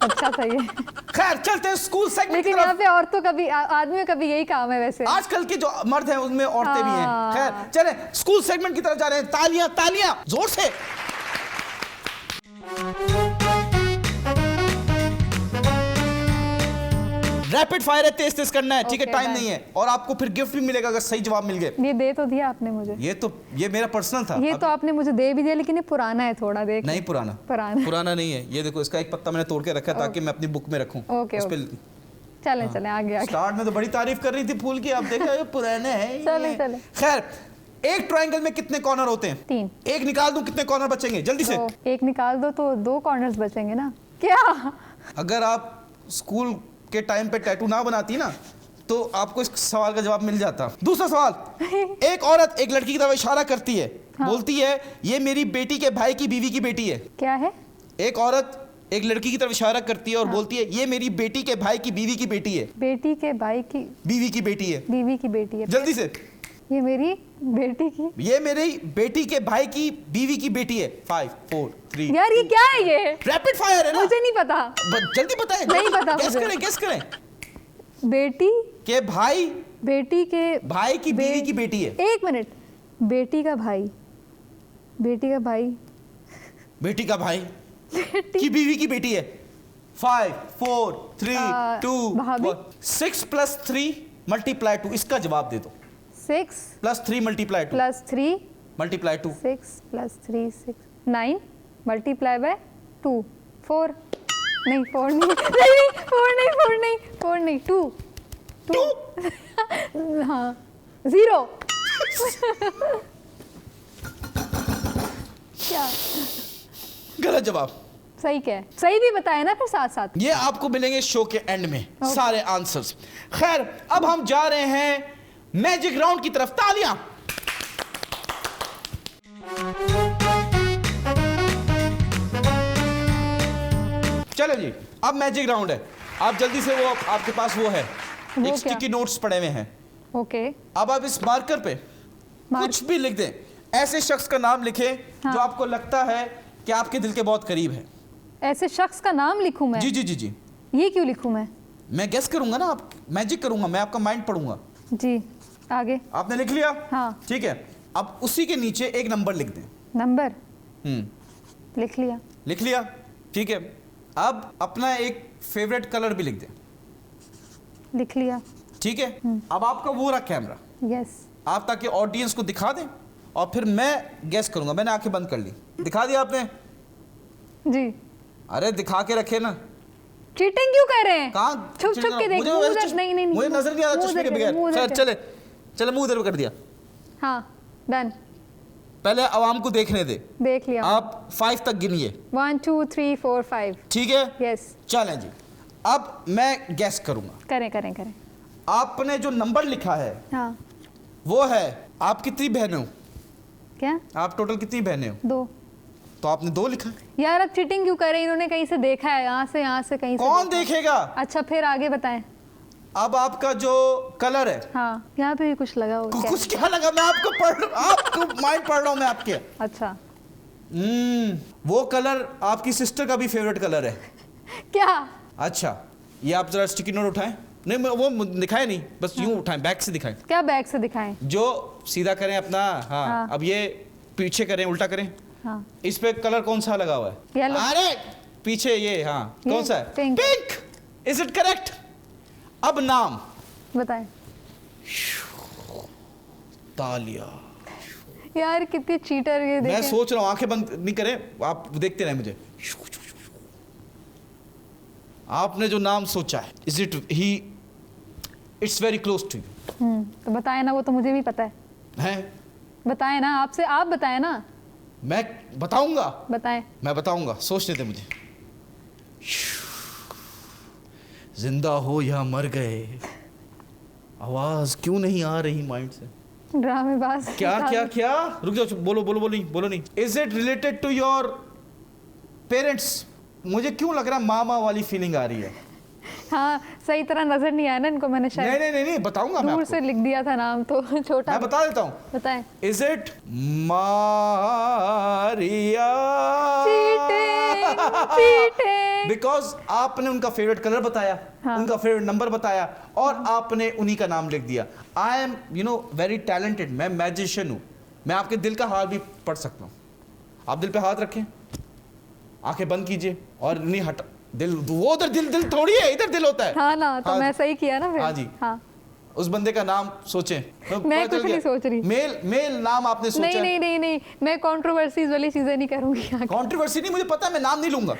अच्छा, सही है। खैर, चलते हैं स्कूल सेगमेंट की लेकिन तरफ। यहाँ पे औरतों का भी, आदमियों का भी यही काम है वैसे। आजकल के जो मर्द हैं उनमें औरतें भी हैं। हाँ। खैर, चलें स्कूल सेगमेंट की तरफ जा रहे हैं। तालियां तालियां जोर से। रैपिड फायर है, तेज तेज करना है, ठीक है? Okay, time done. नहीं है, और आपको फिर गिफ्ट भी मिलेगा अगर सही जवाब मिल गए। ये दे तो दिया आपने मुझे। ये मेरा पर्सनल था। ये तो आपने मुझे दे भी दिया, लेकिन ये पुराना है थोड़ा, देख। नहीं, पुराना पुराना नहीं है। ये देखो, इसका एक पत्ता मैंने तोड़ के रखा है ताकि मैं अपनी बुक में रखूं। ओके, उस पे चले चले आगे आगे। स्टार्ट में तो बड़ी तारीफ कर रही थी फूल की, अब देखा ये पुराने हैं। चले चले। खैर, एक ट्रायंगल में कितने कॉर्नर होते हैं? 3। एक निकाल दूं, कितने कॉर्नर बचेंगे? जल्दी से। तो एक निकाल दो तो 2 कॉर्नर्स बचेंगे ना? क्या? अगर आप स्कूल के टाइम पे टैटू ना बनाती ना, तो आपको इस सवाल का जवाब मिल जाता। दूसरा सवाल, एक औरत एक लड़की की तरफ इशारा करती है, बोलती है ये मेरी बेटी के भाई की बीवी की बेटी है। क्या है? एक औरत एक लड़की की तरफ इशारा करती है और बोलती है ये मेरी बेटी के भाई की बीवी की बेटी है। बेटी के भाई की बीवी की बेटी है। बीवी की बेटी है। जल्दी से। ये मेरी बेटी की। ये मेरी बेटी के भाई की बीवी की बेटी है। 5 4 3। यार ये क्या है? ये रैपिड फायर है ना? मुझे नहीं पता। जल्दी बताएं। नहीं पता गेस मुझे। करें, गेस करें। बेटी के भाई, बेटी के भाई की बीवी की बेटी है। 1 मिनट। बेटी का भाई, बेटी का भाई, बेटी का भाई की बीवी की बेटी है। 5 4 3 2 भाभी। 6 + 3 × 2। इसका जवाब दे दो। 6 + 3 × 2 + 3 × 2। 6 + 3 6 9 × 2 4 नहीं 4 नहीं नहीं 4 नहीं 4 नहीं 4 नहीं 2 हाँ 0। क्या गलत जवाब। सही? क्या है सही भी बताया ना फिर साथ साथ। ये आपको मिलेंगे शो के एंड में सारे आंसर्स। खैर, अब हम जा रहे हैं मैजिक राउंड की तरफ। तालियां। चलो जी, अब मैजिक राउंड है। आप जल्दी से, वो आपके पास वो है, वो एक क्या? स्टिकी नोट्स पड़े हुए हैं। ओके। अब आप इस मार्कर पे कुछ भी लिख दें। ऐसे शख्स का नाम लिखें जो आपको लगता है कि आपके दिल के बहुत करीब है। ऐसे शख्स का नाम लिखूं मैं? जी जी जी जी। ये क्यों लिखूं मैं? मैं गेस करूंगा ना, आप मैजिक करूंगा, मैं आपका माइंड पढ़ूंगा। जी, आगे। आपने लिख लिया? हाँ। ठीक है, अब उसी के नीचे एक नंबर लिख दें। नंबर लिख लिया। लिख लिया, ठीक है। अब अपना एक फेवरेट कलर भी लिख दें। लिख लिया। ठीक है। अब आपका वो रहा कैमरा, यस। आप ताकि ऑडियंस को दिखा दें और फिर मैं गेस करूंगा। मैंने आंखें बंद कर ली। दिखा दिया आपने? जी। अरे दिखा के रखे ना। चीटिंग क्यों कर रहे हैं? कहाँ छुप छुप के देख। मुझे मुंह वैसे उधर- नहीं नहीं मुझे नजर नहीं आ रहा चश्मे के बगैर। खैर, चले चले, मुंह इधर कर दिया। हाँ, डन। पहले आवाम को देखने दे। देख लिया। आप 5 तक गिनिए। 1 2 3 4 5। ठीक है, यस। चलें जी। अब मैं गैस करूंगा। करें करें करें। आपने जो नंबर लिखा है हाँ। वो है, आप कितनी बहनें हो? क्या? आप टोटल कितनी बहनें हो? 2। तो आपने 2 लिखा। यार अब चीटिंग क्यों कर रहे हैं? इन्होंने कहीं से देखा है, यहाँ से कहीं से। कौन देखेगा? अच्छा, फिर आगे बताएं। अब आपका जो कलर है, हाँ, यहाँ पे भी कुछ लगा हुआ है। कुछ क्या लगा? मैं आपको माइंड पढ़ रहा हूँ मैं आपके। अच्छा, वो कलर आपकी सिस्टर का भी फेवरेट कलर है। क्या? अच्छा, ये आप जरा स्टिकी नोट उठाएं। नहीं वो दिखाए नहीं, बस यूं उठाएं, बैक से दिखाएं। क्या बैक से दिखाएं? जो सीधा करें अपना। हाँ, हाँ। अब ये पीछे करें, उल्टा करें। हाँ। इस पे कलर कौन सा लगा हुआ है? येलो। अरे पीछे ये, हाँ ये कौन सा है? Pink. Pink. Is it correct? अब नाम बताएं। तालिया। यार कितनी चीटर ये मैं देखें। सोच रहा हूँ, आंखें बंद नहीं करें, आप देखते रहे मुझे। आपने जो नाम सोचा है, is it he? It's very close to you. तो बताएं ना, वो तो मुझे भी पता है। हैं? बताएं ना, आपसे आप बताएं ना। मैं बताऊंगा, बताएं। मैं बताऊंगा, सोचने दे मुझे। जिंदा हो या मर गए, आवाज क्यों नहीं आ रही माइंड से? ड्रामेबाज। क्या? रुक जाओ, बोलो नहीं। Is it related to your parents? मुझे क्यों लग रहा है मामा वाली फीलिंग आ रही है। हाँ, सही तरह नजर नहीं आया ना इनको, मैंने शायद नहीं, बताऊंगा मैं दूर आपको। से लिख दिया था नाम तो छोटा। मैं बता देता हूँ। बताएं। Is it Maria? Cheating. Because आपने उनका फेवरेट कलर बताया, हाँ। उनका फेवरेट नंबर बताया, और आपने उन्हीं का नाम लिख दिया। आई एम वेरी टैलेंटेड, मैं मैजिशियन हूँ। मैं आपके दिल का हाल भी पढ़ सकता हूँ। आप दिल पे हाथ रखें, आंखें बंद कीजिए, और नहीं हटा दिल, वो उधर दिल थोड़ी है, इधर दिल होता है। हाँ ना, तो मैं सही किया ना फिर। हाँ जी। हाँ। उस बंदे का नाम सोचें। मैं कुछ नहीं सोच रही। मेल नाम आपने सोचा? नहीं, मैं कंट्रोवर्सीज वाली चीजें नहीं करूंगी। कंट्रोवर्सी नहीं, मुझे पता है, मैं नाम नहीं लूंगा,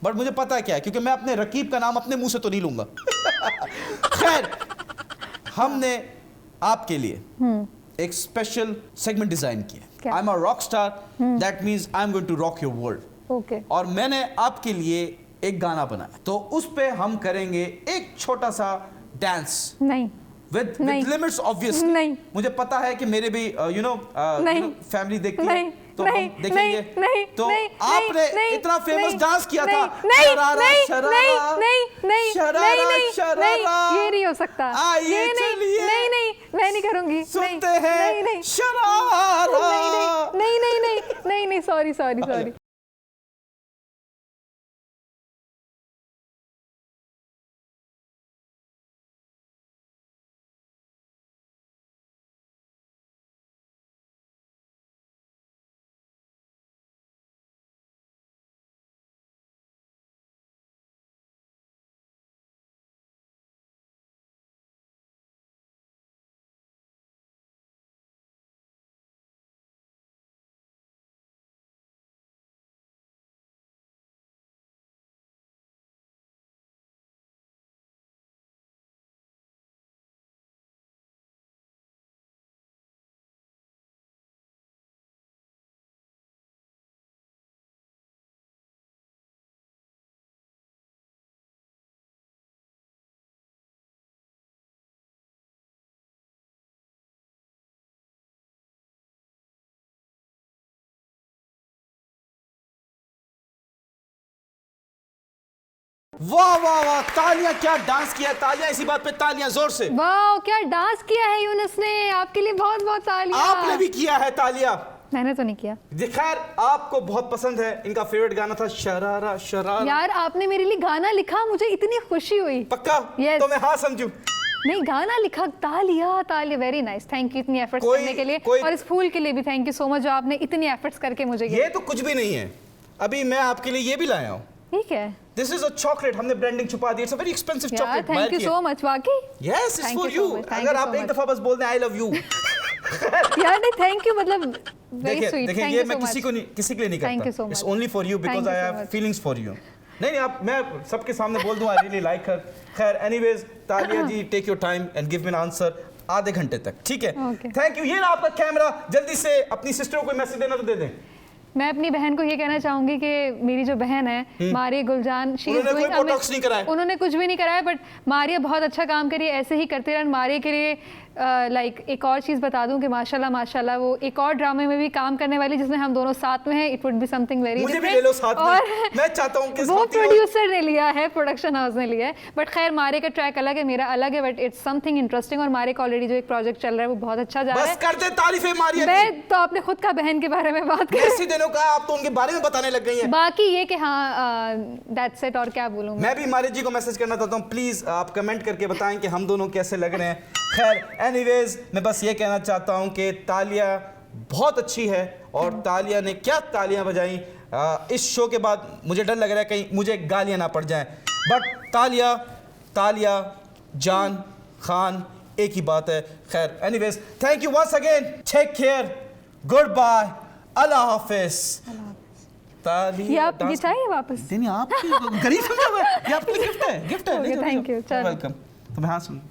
बट मुझे पता है क्या है, क्योंकि मैं अपने रकीब का नाम अपने मुंह से तो नहीं लूंगा। खैर, हमने आपके लिए एक स्पेशल सेगमेंट डिजाइन किया। I am a rock star, that means I am going to rock your world. Okay. और मैंने आपके लिए एक गाना बनाया, तो उस पे हम करेंगे एक छोटा सा डांस नहीं। with नहीं। limits obviously। नहीं। मुझे पता है कि मेरे भी नहीं। फैमिली देखती नहीं। है, तो नहीं। हम देखेंगे। नहीं। तो नहीं। आपने नहीं। इतना फेमस नहीं। डांस किया था, नहीं। शरारा नहीं। शरारा नहीं। शरारा नहीं। शरारा, ये नहीं हो सकता। आइए ये चलिए, नहीं, मैं नहीं करूंगी। सुनते नहीं। हैं शरारा। नहीं, सॉरी। वाह, तालियां, क्या डांस किया, तालियां, इसी बात पे तालियां जोर से। वाह, क्या डांस किया है यूनुस ने, आपके लिए बहुत बहुत तालियां। आपने भी किया है तालियां। मैंने तो नहीं किया। खैर, आपको बहुत पसंद है, इनका फेवरेट गाना था शरारा शरारा। यार आपने मेरे लिए गाना लिखा, मुझे इतनी खुशी हुई। पक्का? Yes। तो मैं हाँ समझू। नहीं, गाना लिखा, तालिया, वेरी नाइस, थैंक यू इतनी एफर्ट्स करने के लिए, और इस फूल के लिए भी थैंक यू सो मच जो आपने इतनी एफर्ट्स करके मुझे ये तो कुछ भी नहीं है, अभी मैं आपके लिए ये भी लाया हूँ। ठीक है। दिस इज अ चॉकलेट, हमने ब्रांडिंग छुपा दी, it's a very expensive chocolate. Thank you so much, वाकई। Yes, it's for you. अगर आप एक दफा बस बोल दें आई लव यू। यार नहीं, थैंक यू, मतलब वेरी स्वीट, देखिए, ये मैं किसी के लिए नहीं Thank you करता, so it's much. Only for you, because I have feelings for you. नहीं, आप, मैं सबके सामने बोल दूं आई रियली लाइक हर। खैर, anyways, Talia ji, take your time and give me an answer आधे घंटे तक, ठीक है? Thank you. ये ना आपका कैमरा, जल्दी से अपनी सिस्टर को कोई मैसेज देना तो दे दें। मैं अपनी बहन को ये कहना चाहूंगी कि मेरी जो बहन है मारिया गुलजान, उन्होंने कोई बोटॉक्स नहीं कराया, उन्होंने कुछ भी नहीं कराया, बट मारिया बहुत अच्छा काम करी है, ऐसे ही करते रहना। मारिया के लिए लाइक एक और चीज़ बता दूं कि माशाल्लाह वो एक और ड्रामे में भी काम करने वाली जिसमें हम दोनों साथ में हैं, it would be something very मुझे भी ले लो साथ में, मैं चाहता हूं कि वो प्रोड्यूसर ने लिया है, प्रोडक्शन हाउस ने लिया है, बट खैर मारे का ट्रैक अलग है, मेरा अलग है, बट इट्स समथिंग इंटरेस्टिंग। और मारे का ऑलरेडी जो एक प्रोजेक्ट चल रहा है वो बहुत अच्छा जा रहा है। बस कर दे तारीफें मारिया की। मैं तो आपने खुद का बहन के बारे में बात की, इसी दिनों का आप तो उनके बारे में बताने लग गई हैं। बाकी ये कि हाँ दैट्स इट, और क्या बोलूँ मैं भी मारिया जी को मैसेज करना चाहता हूँ, प्लीज आप कमेंट करके बताएं कि हम दोनों कैसे लग रहे हैं। खैर एनीवेज मैं बस ये कहना चाहता हूँ कि तालिया बहुत अच्छी है और तालिया ने क्या तालियां बजाई। इस शो के बाद मुझे डर लग रहा है कहीं मुझे गालियां ना पड़ जाएं, बट तालिया जान खान एक ही बात है। खैर anyways thank you once again, take care, good bye, अल्लाह हाफिज। ये आप ये चाहिए वापस नहीं आप गरीब समझा हुआ है, ये आपके लिए गिफ्ट है, गिफ्ट है। Thank you, welcome. तो मैं हाँ सुन